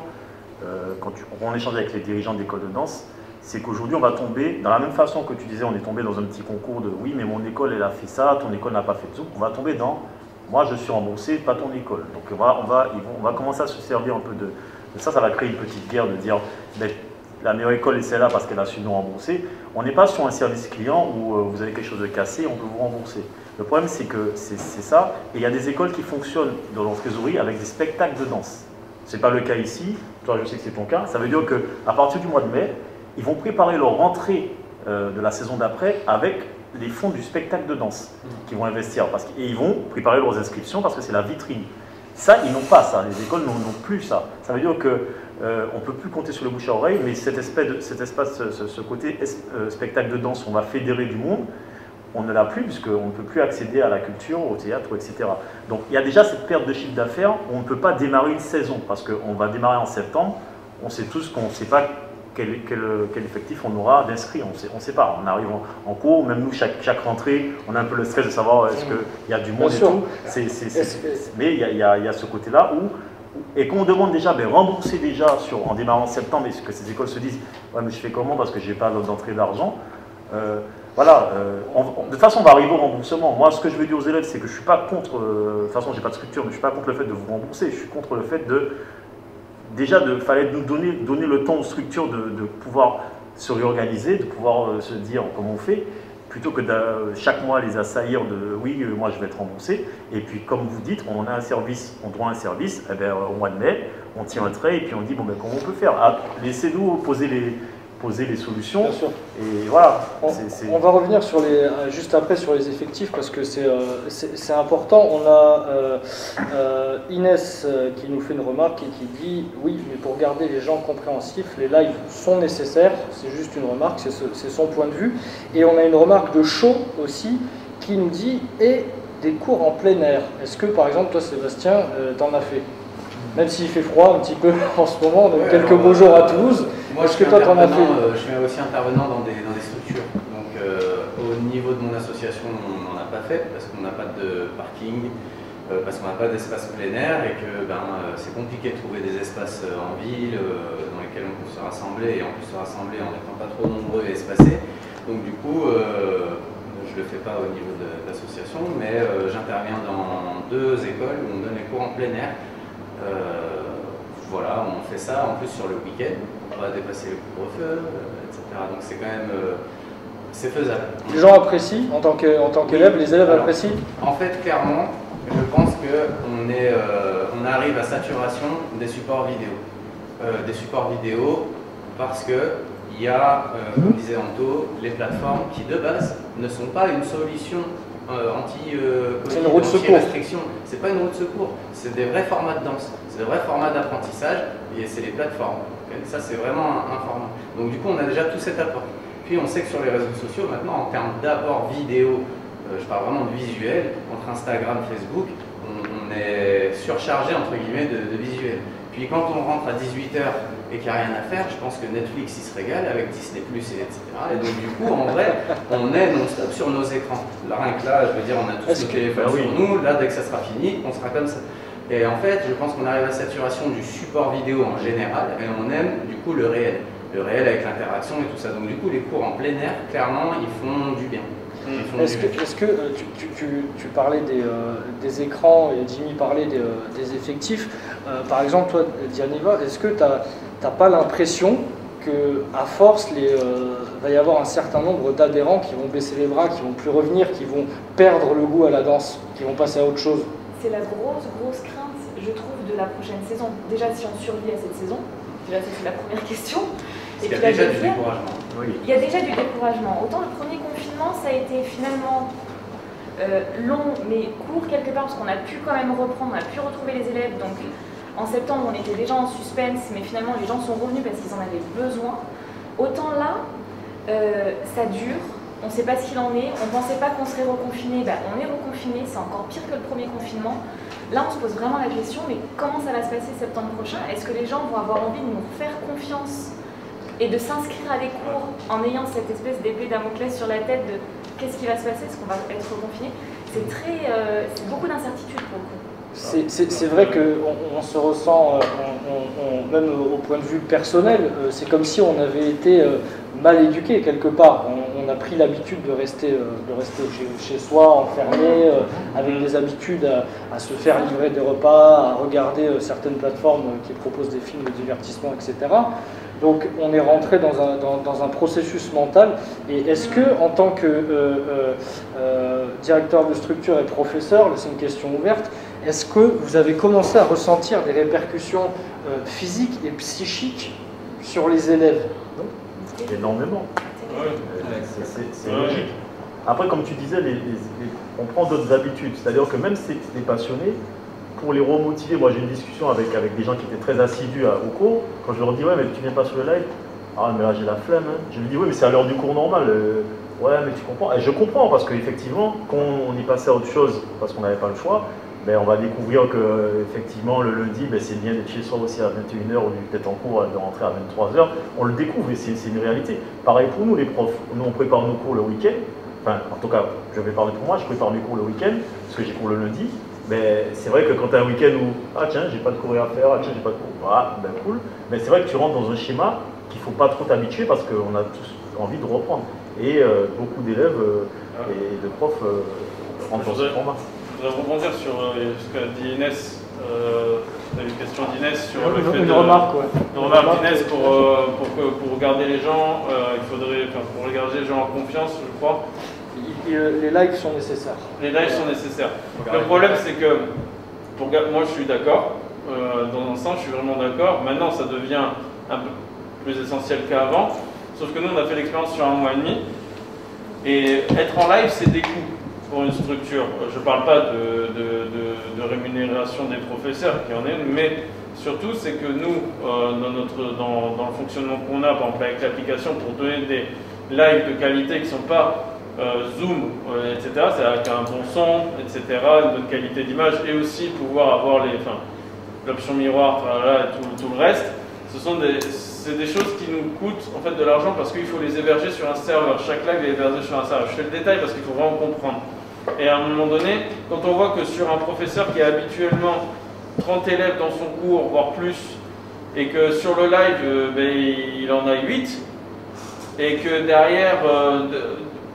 quand on échange avec les dirigeants d'écoles de danse, c'est qu'aujourd'hui on va tomber, dans la même façon que tu disais, on est tombé dans un petit concours de oui, mais mon école elle a fait ça, ton école n'a pas fait tout, on va tomber dans moi je suis remboursé, pas ton école. Donc on va commencer à se servir un peu de ça, ça va créer une petite guerre de dire ben, la meilleure école est celle-là parce qu'elle a su nous rembourser. On n'est pas sur un service client où vous avez quelque chose de cassé, on peut vous rembourser. Le problème c'est que c'est ça, et il y a des écoles qui fonctionnent dans leur trésorerie avec des spectacles de danse. Ce n'est pas le cas ici, toi je sais que c'est ton cas, ça veut dire qu'à partir du mois de mai, ils vont préparer leur rentrée de la saison d'après avec les fonds du spectacle de danse qu'ils vont investir. Et ils vont préparer leurs inscriptions parce que c'est la vitrine. Ça, ils n'ont pas ça. Les écoles n'ont plus ça. Ça veut dire qu'on ne peut plus compter sur le bouche à oreille, mais ce côté spectacle de danse, on va fédérer du monde, on ne l'a plus puisqu'on ne peut plus accéder à la culture, au théâtre, etc. Donc il y a déjà cette perte de chiffre d'affaires. On ne peut pas démarrer une saison parce qu'on va démarrer en septembre. On sait tous qu'on ne sait pas quel effectif on aura d'inscrits, on ne sait pas. On arrive en cours, même nous, chaque rentrée, on a un peu le stress de savoir est-ce qu'il y a du monde et tout. Mais il y a ce côté-là et qu'on demande déjà, rembourser déjà en démarrant en septembre, et que ces écoles se disent ouais, mais je fais comment parce que je n'ai pas d'entrée d'argent. Voilà, de toute façon, on va arriver au remboursement. Moi, ce que je veux dire aux élèves, c'est que je ne suis pas contre, de toute façon, je n'ai pas de structure, mais je ne suis pas contre le fait de vous rembourser. Je suis contre le fait de. Déjà, fallait nous donner le temps aux structures de pouvoir se réorganiser, de pouvoir se dire comment on fait, plutôt que chaque mois les assaillir de oui, moi je vais être remboursé. Et puis, comme vous dites, on a un service, on doit un service, eh bien, au mois de mai, on tire un trait et puis on dit bon, comment on peut faire? Laissez-nous poser les solutions. Bien sûr. Et voilà. On va revenir juste après sur les effectifs parce que c'est important. On a Inès qui nous fait une remarque et qui dit oui, mais pour garder les gens compréhensifs, les lives sont nécessaires. C'est juste une remarque, c'est son point de vue. Et on a une remarque de Chaud aussi qui nous dit et des cours en plein air. Est-ce que par exemple toi Sébastien, t'en as fait? Même s'il fait froid un petit peu en ce moment, donc quelques beaux jours à Toulouse. Moi, est-ce que toi t'en as fait? Je suis aussi intervenant dans des structures. Donc au niveau de mon association, on n'en a pas fait parce qu'on n'a pas de parking, parce qu'on n'a pas d'espace plein air et que c'est compliqué de trouver des espaces en ville dans lesquels on peut se rassembler et en plus se rassembler en n'étant pas trop nombreux et espacés. Donc du coup, je ne le fais pas au niveau de l'association, mais j'interviens dans 2 écoles où on donne les cours en plein air. Voilà, on fait ça en plus sur le week-end, on va dépasser le couvre-feu, etc. Donc c'est quand même c'est faisable. Les gens apprécient en tant qu'élève, les élèves apprécient? En fait, clairement, je pense qu'on arrive à saturation des supports vidéo. Parce qu'il y a, comme disait Anto, les plateformes qui de base ne sont pas une solution anti-Covid, anti-restriction. C'est pas une roue de secours, c'est des vrais formats de danse, c'est des vrais formats d'apprentissage et c'est les plateformes. Okay, ça, c'est vraiment un format. Donc du coup, on a déjà tout cet apport. Puis on sait que sur les réseaux sociaux, maintenant, en termes d'apport vidéo, je parle vraiment de visuel, entre Instagram et Facebook, on est surchargé entre guillemets de visuel. Puis quand on rentre à 18 h et qu'il n'y a rien à faire, je pense que Netflix il se régale avec Disney+, etc. Et donc du coup, en vrai, on est non-stop sur nos écrans. Là, rien que là, je veux dire, on a tous nos téléphones sur nous, là, dès que ça sera fini, on sera comme ça. Et en fait, je pense qu'on arrive à la saturation du support vidéo en général, et on aime du coup le réel avec l'interaction et tout ça. Donc du coup, les cours en plein air, clairement, ils font du bien. Est-ce que tu parlais des écrans et Jimmy parlait des effectifs. Par exemple, toi, Dianiva, est-ce que tu n'as pas l'impression qu'à force, va y avoir un certain nombre d'adhérents qui vont baisser les bras, qui vont plus revenir, qui vont perdre le goût à la danse, qui vont passer à autre chose? C'est la grosse crainte, je trouve, de la prochaine saison. Déjà, si on survit à cette saison, déjà, c'est la première question. Il y a déjà du découragement. Oui. Il y a déjà du découragement. Autant le premier confinement, ça a été finalement long, mais court quelque part, parce qu'on a pu quand même reprendre, on a pu retrouver les élèves. Donc en septembre, on était déjà en suspense, mais finalement, les gens sont revenus parce qu'ils en avaient besoin. Autant là, ça dure, on ne sait pas ce qu'il en est, on ne pensait pas qu'on serait reconfiné, ben, on est reconfiné, c'est encore pire que le premier confinement. Là, on se pose vraiment la question, mais comment ça va se passer septembre prochain? Est-ce que les gens vont avoir envie de nous faire confiance et de s'inscrire à des cours en ayant cette espèce d'épée Damoclès sur la tête de qu'est-ce qui va se passer, est-ce qu'on va être reconfiné? C'est beaucoup d'incertitudes pour le coup. C'est vrai qu'on se ressent, même au point de vue personnel, c'est comme si on avait été mal éduqué quelque part. On a pris l'habitude de rester chez soi, enfermé, avec des habitudes à se faire livrer des repas, à regarder certaines plateformes qui proposent des films de divertissement, etc. Donc on est rentré dans un processus mental. Et est-ce que, en tant que directeur de structure et professeur, c'est une question ouverte, est-ce que vous avez commencé à ressentir des répercussions physiques et psychiques sur les élèves? Énormément. C'est logique. Après, comme tu disais, on prend d'autres habitudes. C'est-à-dire que même si c'est des passionnés, pour les remotiver, moi j'ai une discussion avec des gens qui étaient très assidus au cours. Quand je leur dis, ouais, mais tu viens pas sur le live? Ah, mais là j'ai la flemme. Hein. Je lui dis, oui, mais c'est à l'heure du cours normal. Ouais, mais tu comprends. Et je comprends parce qu'effectivement, quand on y passait à autre chose, parce qu'on n'avait pas le choix, ben, on va découvrir que effectivement le lundi, ben, c'est bien d'être chez soi aussi à 21 h au lieu d'être en cours, de rentrer à 23 h. On le découvre et c'est une réalité. Pareil pour nous, les profs. Nous, on prépare nos cours le week-end. Enfin, en tout cas, je vais parler pour moi, je prépare mes cours le week-end, parce que j'ai cours le lundi. Mais c'est vrai que quand tu as un week-end où, ah tiens, j'ai pas de cours à faire, ah tiens, j'ai pas de cours, ah ben cool. Mais c'est vrai que tu rentres dans un schéma qu'il ne faut pas trop t'habituer parce qu'on a tous envie de reprendre. Et beaucoup d'élèves et de profs rentrent dans ce format. Je voudrais rebondir sur ce qu'a dit Inès. Une question d'Inès sur le fait une remarque, ouais. Une remarque d'Inès pour garder les gens, il faudrait, pour garder les gens en confiance, je crois. Les lives sont nécessaires. Les lives sont nécessaires. Le problème, c'est que, moi je suis d'accord, dans un sens, je suis vraiment d'accord. Maintenant, ça devient un peu plus essentiel qu'avant. Sauf que nous, on a fait l'expérience sur 1 mois et demi. Et être en live, c'est des coûts pour une structure. Je ne parle pas de rémunération des professeurs, qui en est une, mais surtout, c'est que nous, dans le fonctionnement qu'on a, par exemple avec l'application, pour donner des lives de qualité qui ne sont pas Zoom, etc., c'est avec un bon son, etc., une bonne qualité d'image, et aussi pouvoir avoir l'option miroir, tout le reste. C'est des choses qui nous coûtent en fait de l'argent parce qu'il faut les héberger sur un serveur. Chaque live est hébergé sur un serveur. Je fais le détail parce qu'il faut vraiment comprendre. Et à un moment donné, quand on voit que sur un professeur qui a habituellement 30 élèves dans son cours, voire plus, et que sur le live, il en a 8, et que derrière,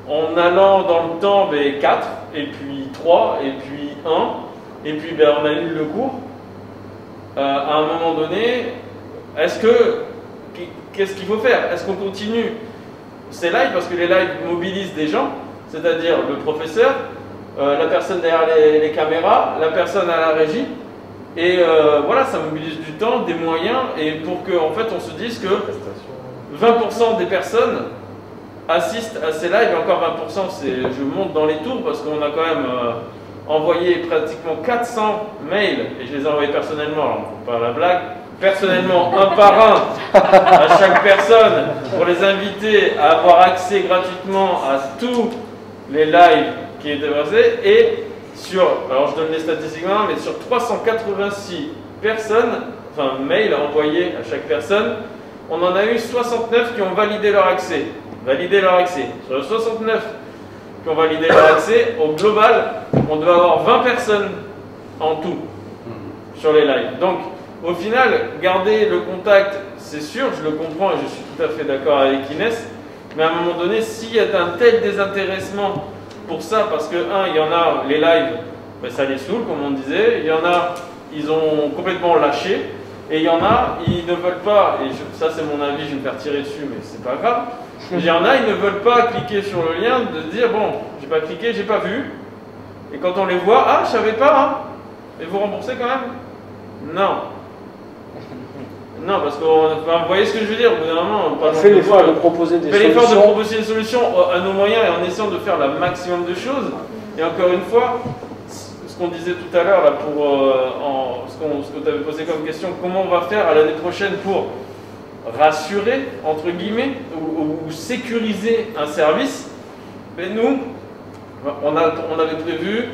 en allant dans le temps 4, et puis 3, et puis 1, et puis on annule le cours. À un moment donné, qu'est-ce qu'il faut faire? Est-ce qu'on continue ces lives? Parce que les lives mobilisent des gens, c'est-à-dire le professeur, la personne derrière les caméras, la personne à la régie. Et voilà, ça mobilise du temps, des moyens, et pour qu'en fait on se dise que 20% des personnes assistent à ces lives, et encore 20%, je monte dans les tours parce qu'on a quand même envoyé pratiquement 400 mails, et je les ai envoyés personnellement, alors pas la blague, personnellement, un par un, à chaque personne, pour les inviter à avoir accès gratuitement à tous les lives qui étaient passés, et alors je donne les statistiques maintenant, mais sur 386 personnes, enfin mails envoyés à chaque personne, on en a eu 69 qui ont validé leur accès. Sur les 69 qui ont validé leur accès, au global, on doit avoir 20 personnes en tout sur les lives. Donc, au final, garder le contact, c'est sûr, je le comprends et je suis tout à fait d'accord avec Inès, mais à un moment donné, s'il y a un tel désintéressement pour ça, parce que, il y en a, les lives, ça les saoule, comme on disait, il y en a, ils ont complètement lâché, et il y en a, ils ne veulent pas, et ça c'est mon avis, je vais me faire tirer dessus, mais c'est pas grave, il y en a, ils ne veulent pas cliquer sur le lien, de dire, bon, j'ai pas cliqué, j'ai pas vu, et quand on les voit, je savais pas, et vous remboursez quand même? Non. Non, parce que vous voyez ce que je veux dire, au bout d'un moment, on fait l'effort de proposer des solutions. L'effort de proposer des solutions à nos moyens et en essayant de faire le maximum de choses. Et encore une fois, ce qu'on disait tout à l'heure, ce que tu avais posé comme question, comment on va faire à l'année prochaine pour rassurer, entre guillemets, ou sécuriser un service. Mais nous, on avait prévu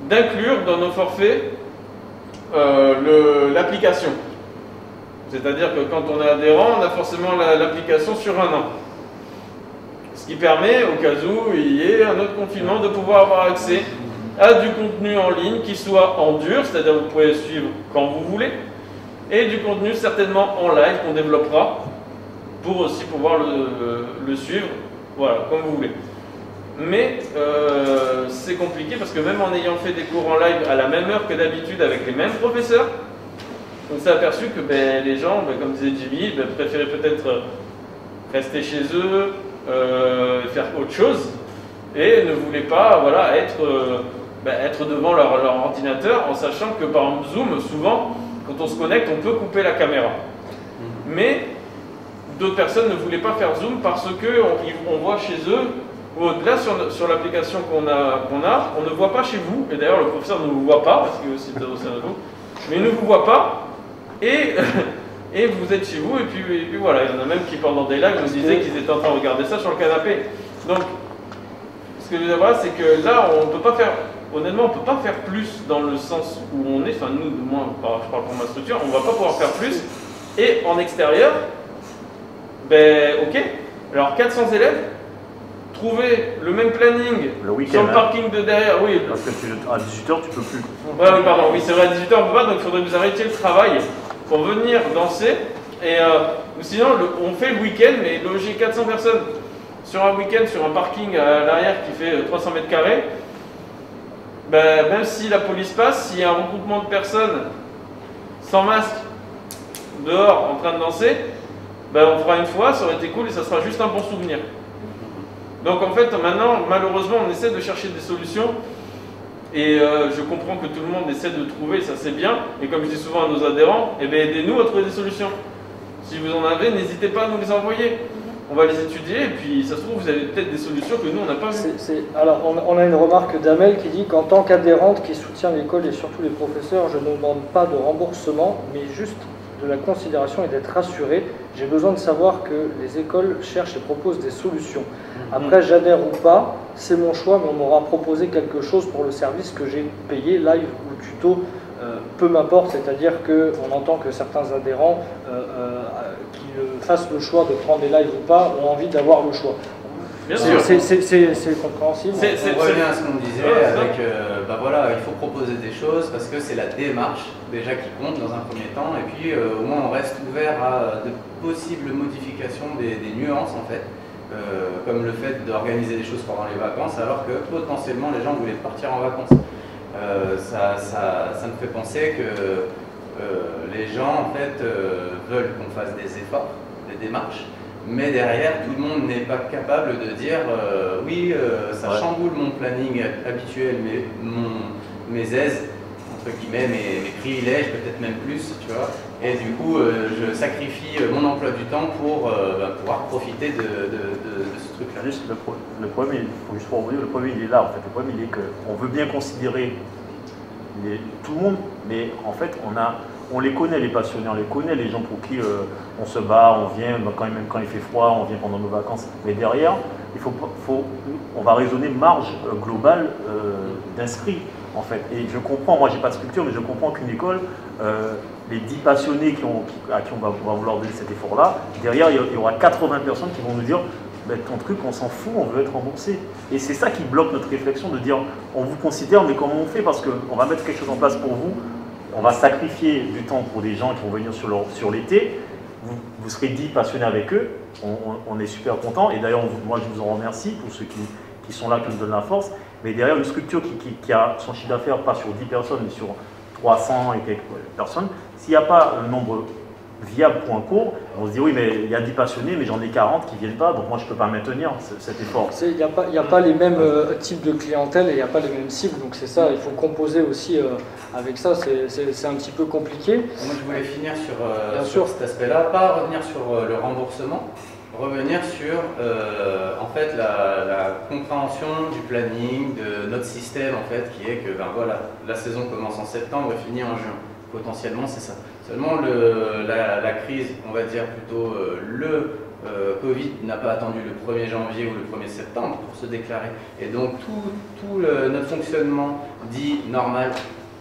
d'inclure dans nos forfaits l'application. C'est-à-dire que quand on est adhérent, on a forcément l'application sur un an. Ce qui permet, au cas où il y ait un autre confinement, de pouvoir avoir accès à du contenu en ligne qui soit en dur, c'est-à-dire que vous pouvez suivre quand vous voulez, et du contenu certainement en live qu'on développera pour aussi pouvoir le suivre, voilà, comme vous voulez. Mais c'est compliqué parce que même en ayant fait des cours en live à la même heure que d'habitude avec les mêmes professeurs, on s'est aperçu que les gens, comme disait Jimmy, préféraient peut-être rester chez eux, faire autre chose, et ne voulaient pas être devant leur ordinateur, en sachant que par exemple Zoom, souvent, quand on se connecte, on peut couper la caméra. Mais d'autres personnes ne voulaient pas faire Zoom parce qu'on voit chez eux, ou au-delà sur l'application qu'on a, on ne voit pas chez vous, et d'ailleurs le professeur ne vous voit pas, parce que c'est aussi un autre, mais il ne vous voit pas. Et vous êtes chez vous, et puis voilà, il y en a même qui pendant des lives nous disaient qu'ils étaient en train de regarder ça sur le canapé. Donc, ce que je veux dire, c'est que là, on ne peut pas faire, honnêtement, on ne peut pas faire plus dans le sens où on est, enfin nous, moi, je parle pour ma structure, on ne va pas pouvoir faire plus. Et en extérieur, ok, alors 400 élèves, trouver le même planning sur le parking de derrière, oui. Parce que à 18h, tu peux plus. Oui, pardon, oui, c'est vrai, à 18h, on peut pas, donc il faudrait que vous arrêtiez le travail pour venir danser. Et sinon, on fait le week-end, mais loger 400 personnes sur un week-end, sur un parking à l'arrière qui fait 300 mètres carrés, même si la police passe, s'il y a un regroupement de personnes sans masque, dehors, en train de danser, on fera une fois, ça aurait été cool et ça sera juste un bon souvenir. Donc en fait, maintenant, malheureusement, on essaie de chercher des solutions et je comprends que tout le monde essaie de trouver, ça c'est bien, et comme je dis souvent à nos adhérents, aidez-nous à trouver des solutions. Si vous en avez, n'hésitez pas à nous les envoyer. On va les étudier et puis ça se trouve, vous avez peut-être des solutions que nous, on n'a pas vues. Alors, on a une remarque d'Amel qui dit qu'en tant qu'adhérente qui soutient l'école et surtout les professeurs, je ne demande pas de remboursement, mais juste de la considération et d'être rassuré. J'ai besoin de savoir que les écoles cherchent et proposent des solutions. Après, j'adhère ou pas, c'est mon choix, mais on m'aura proposé quelque chose pour le service que j'ai payé, live ou tuto, peu m'importe, c'est-à-dire qu'on entend que certains adhérents qui fassent le choix de prendre des lives ou pas ont envie d'avoir le choix. Bien sûr. C'est compréhensible. On revient à ce qu'on disait avec, voilà, il faut proposer des choses parce que c'est la démarche déjà qui compte dans un premier temps, et puis au moins on reste ouvert à de possibles modifications des nuances en fait. comme le fait d'organiser des choses pendant les vacances, alors que potentiellement les gens voulaient partir en vacances. Ça me fait penser que les gens en fait veulent qu'on fasse des efforts, des démarches, mais derrière tout le monde n'est pas capable de dire oui, ça chamboule mon planning habituel, mes aises, entre guillemets, mes privilèges, peut-être même plus, tu vois, et du coup je sacrifie mon emploi du temps pour pouvoir profiter de ce truc-là. Le problème, il faut juste rebondir, le problème il est là en fait. Le problème il est qu'on veut bien considérer tout le monde, mais en fait on les connaît les passionnés, on les connaît les gens pour qui on se bat, on vient, même quand il fait froid, on vient pendant nos vacances. Mais derrière, on va raisonner marge globale d'inscrits en fait. Et je comprends, moi j'ai pas de structure, mais je comprends qu'une école, les 10 passionnés à qui on va vouloir donner cet effort-là, derrière il y aura 80 personnes qui vont nous dire ben, ton truc, on s'en fout, on veut être remboursé. Et c'est ça qui bloque notre réflexion de dire on vous considère, mais comment on fait? Parce qu'on va mettre quelque chose en place pour vous, on va sacrifier du temps pour des gens qui vont venir sur l'été, vous serez 10 passionnés avec eux, on est super content. Et d'ailleurs, moi je vous en remercie pour ceux qui sont là, qui nous donnent la force. Mais derrière une structure qui a son chiffre d'affaires pas sur 10 personnes, mais sur 300 et quelques personnes, s'il n'y a pas un nombre viable pour un cours, on se dit oui, mais il y a 10 passionnés, mais j'en ai 40 qui ne viennent pas, donc moi je ne peux pas maintenir cet effort. Il n'y a pas les mêmes types de clientèle et il n'y a pas les mêmes cibles, donc c'est ça, il faut composer aussi avec ça, c'est un petit peu compliqué. Moi je voulais finir sur cet aspect-là, pas revenir sur le remboursement, revenir sur en fait la compréhension du planning, de notre système en fait, qui est que ben voilà, la saison commence en septembre et finit en juin. Potentiellement c'est ça. Seulement la crise, on va dire plutôt le Covid n'a pas attendu le 1er janvier ou le 1er septembre pour se déclarer. Et donc tout notre fonctionnement dit normal,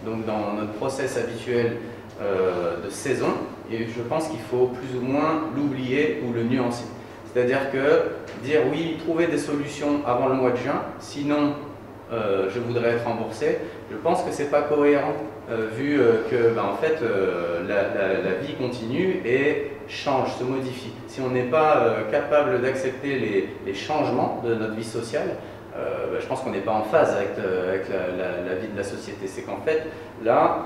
donc dans notre process habituel de saison, et je pense qu'il faut plus ou moins l'oublier ou le nuancer. C'est-à-dire que dire oui, trouver des solutions avant le mois de juin, sinon je voudrais être remboursé, je pense que c'est pas cohérent vu que en fait la vie continue et change, se modifie. Si on n'est pas capable d'accepter les changements de notre vie sociale, je pense qu'on n'est pas en phase avec la vie de la société. C'est qu'en fait là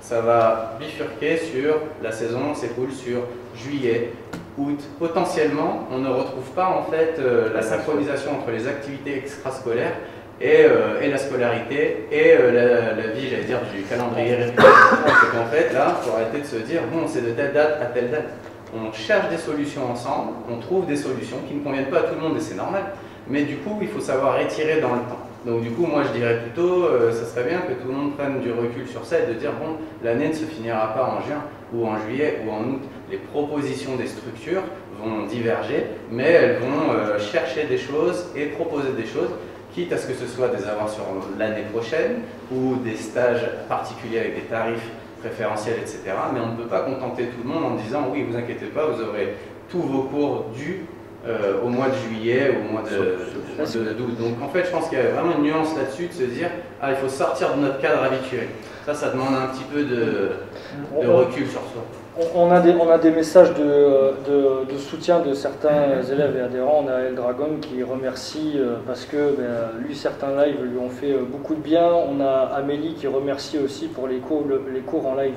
ça va bifurquer sur la saison, s'écoule sur juillet, août. Potentiellement, on ne retrouve pas en fait la synchronisation entre les activités extrascolaires et la scolarité et la vie, j'allais dire, du calendrier républicain. C'est qu'en fait, là, il faut arrêter de se dire, bon, c'est de telle date à telle date. On cherche des solutions ensemble, on trouve des solutions qui ne conviennent pas à tout le monde et c'est normal. Mais du coup, il faut savoir étirer dans le temps. Donc du coup, moi je dirais plutôt, ça serait bien que tout le monde prenne du recul sur ça et de dire, bon, l'année ne se finira pas en juin ou en juillet ou en août. Les propositions des structures vont diverger, mais elles vont chercher des choses et proposer des choses, quitte à ce que ce soit des avoirs sur l'année prochaine ou des stages particuliers avec des tarifs préférentiels, etc. Mais on ne peut pas contenter tout le monde en disant, oui, vous inquiétez pas, vous aurez tous vos cours dus au mois de juillet ou au mois d'août. Donc en fait, je pense qu'il y a vraiment une nuance là-dessus de se dire, ah, il faut sortir de notre cadre habituel. Ça demande un petit peu de recul sur soi. On a des messages de soutien de certains élèves et adhérents. On a El Dragon qui remercie parce que lui, certains lives lui ont fait beaucoup de bien. On a Amélie qui remercie aussi pour les cours en live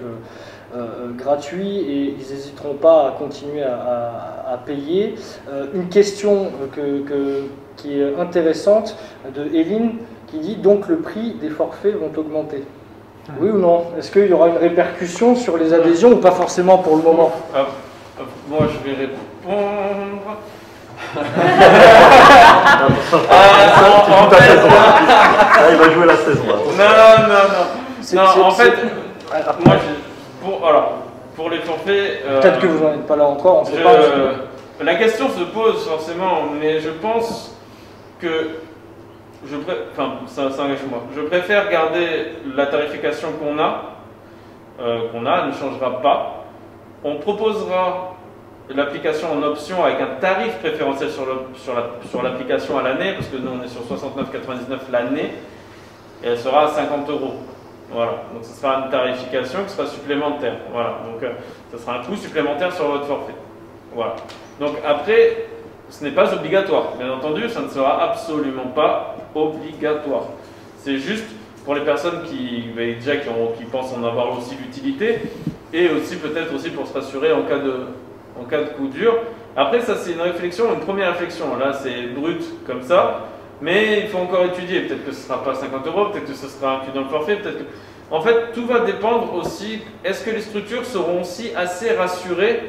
gratuits et ils n'hésiteront pas à continuer à payer. Une question qui est intéressante de Eline qui dit donc le prix des forfaits vont augmenter. Oui ou non? Est-ce qu'il y aura une répercussion sur les adhésions ou pas forcément pour le moment? Moi je vais répondre. Il va jouer la saison. Non, en fait, moi, pour les forfaits... Peut-être que vous n'en êtes pas là encore, on ne sait pas. La question se pose forcément, mais je pense que... ça engage moi. Je préfère garder la tarification qu'on a, elle ne changera pas. On proposera l'application en option avec un tarif préférentiel sur l'application à l'année, parce que nous on est sur 69,99 l'année, et elle sera à 50 €. Voilà, donc ce sera une tarification qui sera supplémentaire. Voilà, donc ce sera un coût supplémentaire sur votre forfait. Voilà. Donc après, Ce n'est pas obligatoire. Bien entendu, ça ne sera absolument pas obligatoire. C'est juste pour les personnes qui pensent en avoir aussi l'utilité et aussi peut-être aussi pour se rassurer en cas de coup dur. Après, ça c'est une réflexion, une première réflexion. Là, c'est brut comme ça, mais il faut encore étudier. Peut-être que ce ne sera pas 50 €, peut-être que ce sera inclus dans le forfait, peut-être que... En fait, tout va dépendre aussi, est-ce que les structures seront aussi assez rassurées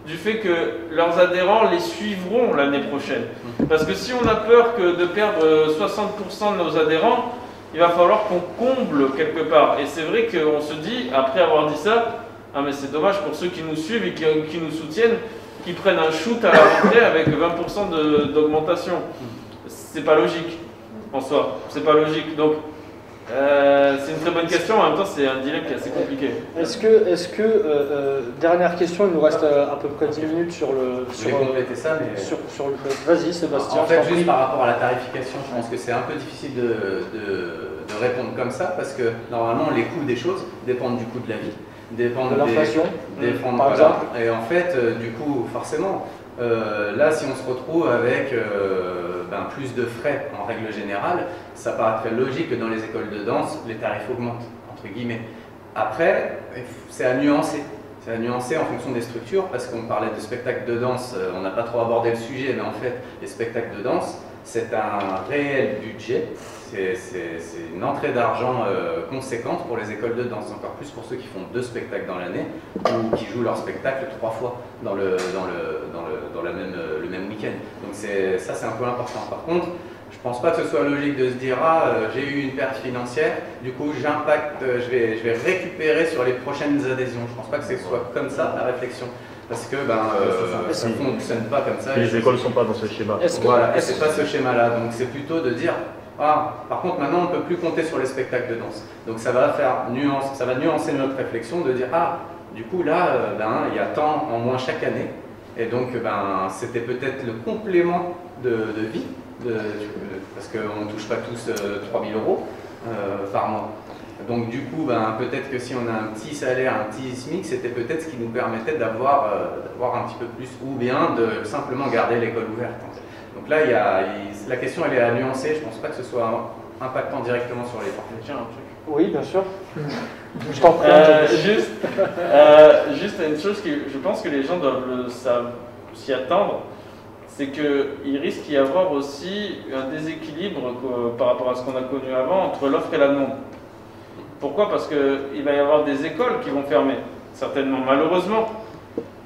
du fait que leurs adhérents les suivront l'année prochaine. Parce que si on a peur de perdre 60% de nos adhérents, il va falloir qu'on comble quelque part. Et c'est vrai qu'on se dit, après avoir dit ça, ah mais c'est dommage pour ceux qui nous suivent et qui nous soutiennent, qui prennent un shoot à la rentrée avec 20% d'augmentation. C'est pas logique, en soi. C'est pas logique. Donc, c'est une très bonne question, en même temps c'est un dilemme qui est assez compliqué. Est-ce que dernière question, il nous reste à peu près 10 minutes sur le... Je vais compléter ça, mais... Vas-y Sébastien. En fait, juste par rapport à la tarification, je pense que c'est un peu difficile de répondre comme ça, parce que normalement les coûts des choses dépendent du coût de la vie, dépendent de l'inflation, par exemple. Et en fait, du coup, forcément, là si on se retrouve avec plus de frais en règle générale, ça paraîtrait logique que dans les écoles de danse, les tarifs augmentent, entre guillemets. Après, c'est à nuancer. C'est à nuancer en fonction des structures, parce qu'on parlait de spectacles de danse, on n'a pas trop abordé le sujet, mais en fait, les spectacles de danse, c'est un réel budget, c'est une entrée d'argent conséquente pour les écoles de danse, encore plus pour ceux qui font 2 spectacles dans l'année, ou qui jouent leur spectacle 3 fois dans le même week-end. Donc ça, c'est un peu important. Par contre, je pense pas que ce soit logique de se dire j'ai eu une perte financière, du coup j'impacte, je vais récupérer sur les prochaines adhésions. Je pense pas que ce soit comme ça la réflexion, parce que ça ne fonctionne pas comme ça. Les écoles ne sont pas dans ce schéma. Voilà, et c'est pas ce schéma-là. Donc c'est plutôt de dire par contre maintenant on ne peut plus compter sur les spectacles de danse. Donc ça va nuancer notre réflexion de dire du coup là il y a tant en moins chaque année, et donc c'était peut-être le complément de vie. Parce qu'on ne touche pas tous 3 000 € par mois. Donc du coup, peut-être que si on a un petit salaire, un petit SMIC, c'était peut-être ce qui nous permettait d'avoir un petit peu plus, ou bien de simplement garder l'école ouverte. Donc là, la question elle est à nuancer, je ne pense pas que ce soit impactant directement sur les forfaits. Tiens, un truc. Oui, bien sûr. Je t'en prie. Juste une chose que je pense que les gens doivent s'y attendre, c'est qu'il risque d'y avoir aussi un déséquilibre par rapport à ce qu'on a connu avant entre l'offre et la demande. Pourquoi? Parce qu'il va y avoir des écoles qui vont fermer, certainement, malheureusement.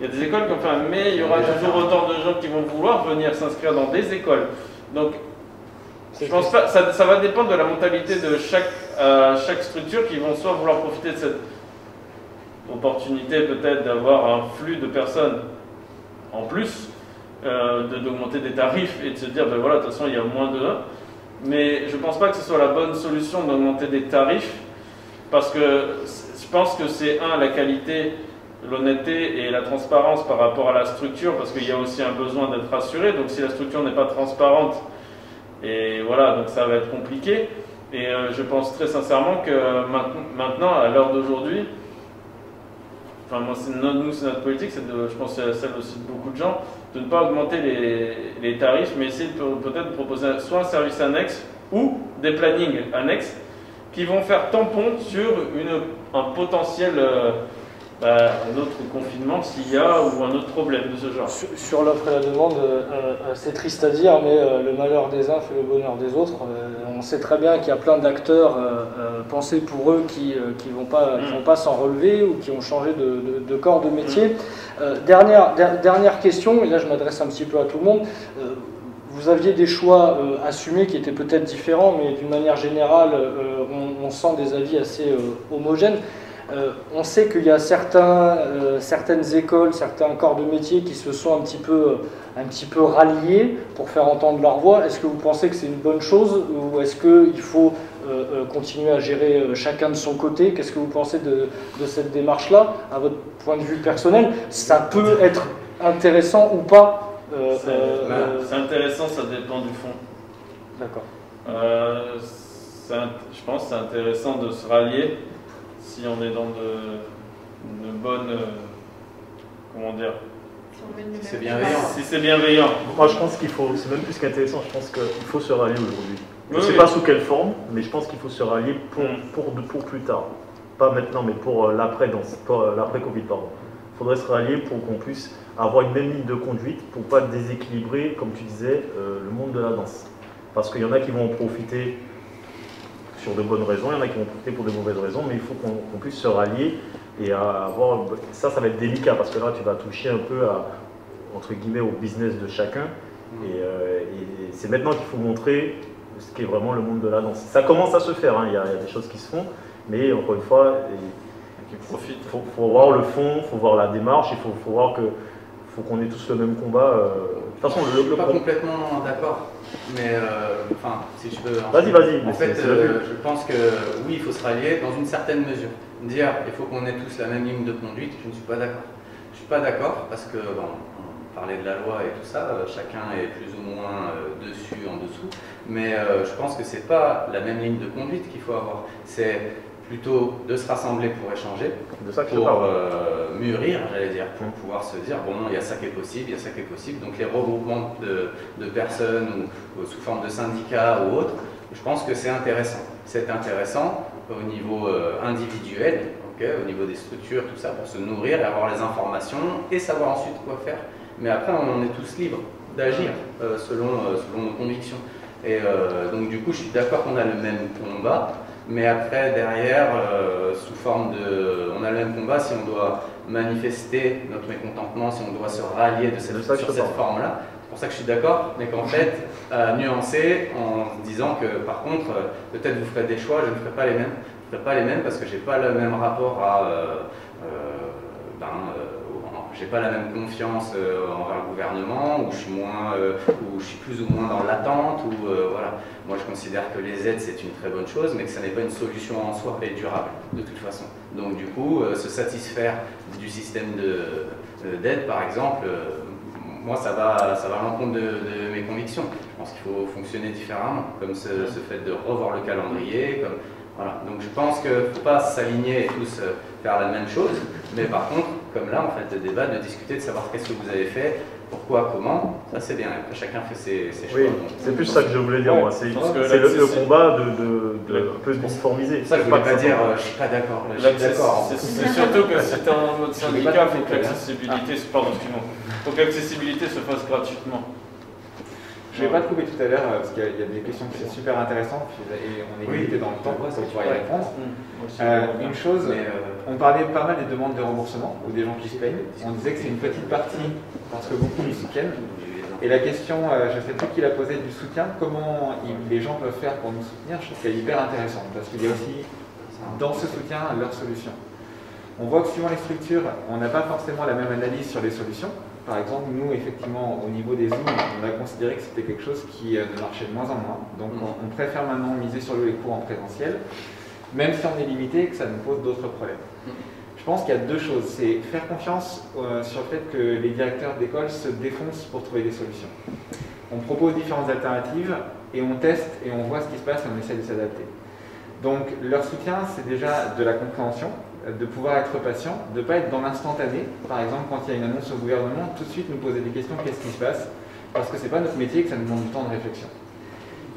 Il y a des écoles qui vont fermer, mais il y aura toujours autant de gens qui vont vouloir venir s'inscrire dans des écoles. Donc, je pense pas, ça va dépendre de la mentalité de chaque structure qui vont soit vouloir profiter de cette opportunité peut-être d'avoir un flux de personnes en plus, d'augmenter des tarifs et de se dire voilà, de toute façon il y a moins de 1. Mais je ne pense pas que ce soit la bonne solution d'augmenter des tarifs, parce que je pense que c'est la qualité, l'honnêteté et la transparence par rapport à la structure, parce qu'il y a aussi un besoin d'être rassuré. Donc si la structure n'est pas transparente, et voilà, donc ça va être compliqué. Et je pense très sincèrement que maintenant, à l'heure d'aujourd'hui, enfin moi, c'est notre politique, je pense que c'est celle aussi de beaucoup de gens, de ne pas augmenter les tarifs, mais essayer peut-être de proposer soit un service annexe ou des plannings annexes qui vont faire tampon sur un potentiel un autre confinement s'il y a, ou un autre problème de ce genre. Sur l'offre et la demande, c'est triste à dire, mais le malheur des uns fait le bonheur des autres. On sait très bien qu'il y a plein d'acteurs pensés pour eux qui vont pas s'en relever, ou qui ont changé de corps de métier. Dernière question, et là je m'adresse un petit peu à tout le monde. Vous aviez des choix assumés qui étaient peut-être différents, mais d'une manière générale, on sent des avis assez homogènes. On sait qu'il y a certaines écoles, certains corps de métier qui se sont un petit peu ralliés pour faire entendre leur voix. Est-ce que vous pensez que c'est une bonne chose, ou est-ce qu'il faut continuer à gérer chacun de son côté? Qu'est-ce que vous pensez de cette démarche-là, à votre point de vue personnel? Ça peut être intéressant ou pas? C'est intéressant, ça dépend du fond. D'accord. Je pense que c'est intéressant de se rallier si on est dans de bonnes, comment dire, c'est bienveillant. Si c'est bienveillant. Moi, je pense qu'il faut, c'est même plus qu'intéressant, je pense qu'il faut se rallier aujourd'hui. Je ne Oui, sais oui. pas sous quelle forme, mais je pense qu'il faut se rallier pour plus tard. Pas maintenant, mais pour l'après-Covid, pardon. Il faudrait se rallier pour qu'on puisse avoir une même ligne de conduite pour ne pas déséquilibrer, comme tu disais, le monde de la danse. Parce qu'il y en a qui vont en profiter sur de bonnes raisons, il y en a qui vont en profiter pour de mauvaises raisons, mais il faut qu'on puisse se rallier et avoir... Ça va être délicat, parce que là, tu vas toucher un peu entre guillemets, au business de chacun. Et c'est maintenant qu'il faut montrer ce qu'est vraiment le monde de la danse. Ça commence à se faire, hein. Il y a des choses qui se font, mais encore une fois, il faut voir le fond, il faut voir la démarche, il faut voir que faut qu'on ait tous le même combat. De toute façon, je suis pas complètement d'accord, mais enfin, si je peux. Vas-y. En fait, je pense que oui, il faut se rallier dans une certaine mesure. Dire il faut qu'on ait tous la même ligne de conduite, je ne suis pas d'accord. Je suis pas d'accord parce que bon, on parlait de la loi et tout ça, chacun est plus ou moins dessus, en dessous, mais je pense que c'est pas la même ligne de conduite qu'il faut avoir. C'est plutôt de se rassembler pour échanger, de ça que pour mûrir, j'allais dire, pour pouvoir se dire, bon, il y a ça qui est possible, il y a ça qui est possible. Donc les regroupements de personnes ou sous forme de syndicats ou autres, je pense que c'est intéressant. C'est intéressant au niveau individuel, au niveau des structures, tout ça, pour se nourrir et avoir les informations et savoir ensuite quoi faire. Mais après, on est tous libres d'agir selon nos convictions. Et donc du coup, je suis d'accord qu'on a le même combat. Mais après, derrière, sous forme de... On a le même combat si on doit manifester notre mécontentement, si on doit se rallier sur cette forme-là. C'est pour ça que je suis d'accord, mais qu'en fait, nuancer en disant que par contre, peut-être vous ferez des choix, je ne ferai pas les mêmes. Je ne ferai pas les mêmes parce que je n'ai pas le même rapport à... j'ai pas la même confiance envers le gouvernement, ou je suis plus ou moins dans l'attente, ou voilà. Moi je considère que les aides c'est une très bonne chose, mais que ça n'est pas une solution en soi et durable, de toute façon. Donc du coup, se satisfaire du système d'aide par exemple, moi ça va à l'encontre de mes convictions. Je pense qu'il faut fonctionner différemment, comme ce fait de revoir le calendrier, comme... Voilà. Donc je pense qu'il ne faut pas s'aligner et tous faire la même chose, mais par contre, comme là, en fait, de débattre, de discuter, de savoir qu'est-ce que vous avez fait, pourquoi, comment, ça c'est bien. Après, chacun fait ses choix. Oui, c'est plus ça que je voulais dire, moi. C'est le combat de un peu se uniformiser. C'est ça que je ne voulais pas dire, je ne suis pas d'accord. C'est surtout que si tu es en mode syndicat, il faut que l'accessibilité se fasse gratuitement. Je ne vais pas te couper tout à l'heure parce qu'il y a des questions qui sont super intéressantes et on est limité dans le temps pour pouvoir y répondre. Une chose, on parlait pas mal des demandes de remboursement ou des gens qui se plaignent. On disait que c'est une petite partie parce que beaucoup nous soutiennent. Et la question, je ne sais plus qui l'a posée, du soutien, comment les gens peuvent faire pour nous soutenir, je trouve qu'elle est hyper intéressante parce qu'il y a aussi dans ce soutien leur solution. On voit que suivant les structures, on n'a pas forcément la même analyse sur les solutions. Par exemple, nous, effectivement, au niveau des Zooms, on a considéré que c'était quelque chose qui ne marchait de moins en moins. Donc, on préfère maintenant miser sur les cours en présentiel, même si on est limité et que ça nous pose d'autres problèmes. Je pense qu'il y a deux choses. C'est faire confiance sur le fait que les directeurs d'école se défoncent pour trouver des solutions. On propose différentes alternatives et on teste et on voit ce qui se passe et on essaie de s'adapter. Donc, leur soutien, c'est déjà de la compréhension, de pouvoir être patient, de ne pas être dans l'instantané. Par exemple, quand il y a une annonce au gouvernement, tout de suite nous poser des questions, qu'est-ce qui se passe? Parce que ce n'est pas notre métier et que ça nous demande du temps de réflexion.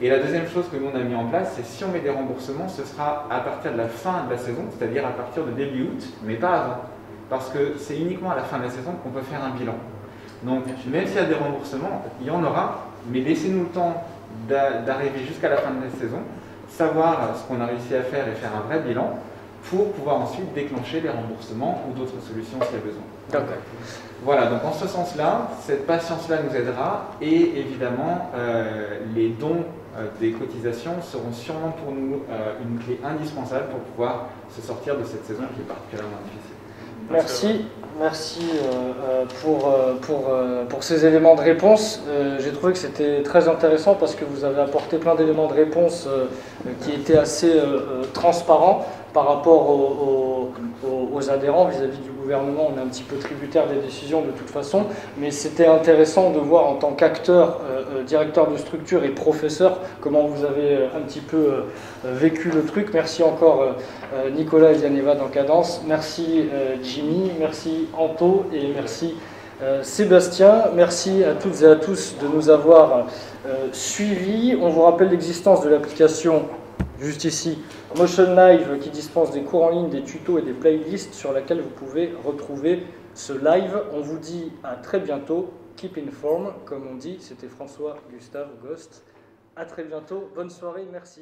Et la deuxième chose que nous on a mis en place, c'est si on met des remboursements, ce sera à partir de la fin de la saison, c'est-à-dire à partir de début août, mais pas avant. Parce que c'est uniquement à la fin de la saison qu'on peut faire un bilan. Donc, même s'il y a des remboursements, il y en aura, mais laissez-nous le temps d'arriver jusqu'à la fin de la saison, savoir ce qu'on a réussi à faire et faire un vrai bilan, pour pouvoir ensuite déclencher les remboursements ou d'autres solutions s'il y a besoin. D'accord. Voilà, donc en ce sens-là, cette patience-là nous aidera et évidemment, les dons des cotisations seront sûrement pour nous une clé indispensable pour pouvoir se sortir de cette saison qui est particulièrement difficile. Merci pour ces éléments de réponse. J'ai trouvé que c'était très intéressant parce que vous avez apporté plein d'éléments de réponse qui étaient assez transparents par rapport aux adhérents vis-à-vis du gouvernement. On est un petit peu tributaire des décisions de toute façon, mais c'était intéressant de voir en tant qu'acteur, directeur de structure et professeur, comment vous avez un petit peu vécu le truc. Merci encore Nicolas et Dianeva dans Cadence. Merci Jimmy, merci Anto et merci Sébastien, merci à toutes et à tous de nous avoir suivis. On vous rappelle l'existence de l'application, juste ici, Motion Live, qui dispense des cours en ligne, des tutos et des playlists sur laquelle vous pouvez retrouver ce live. On vous dit à très bientôt. Keep informed, comme on dit. C'était François Gustave Ghost. À très bientôt. Bonne soirée. Merci.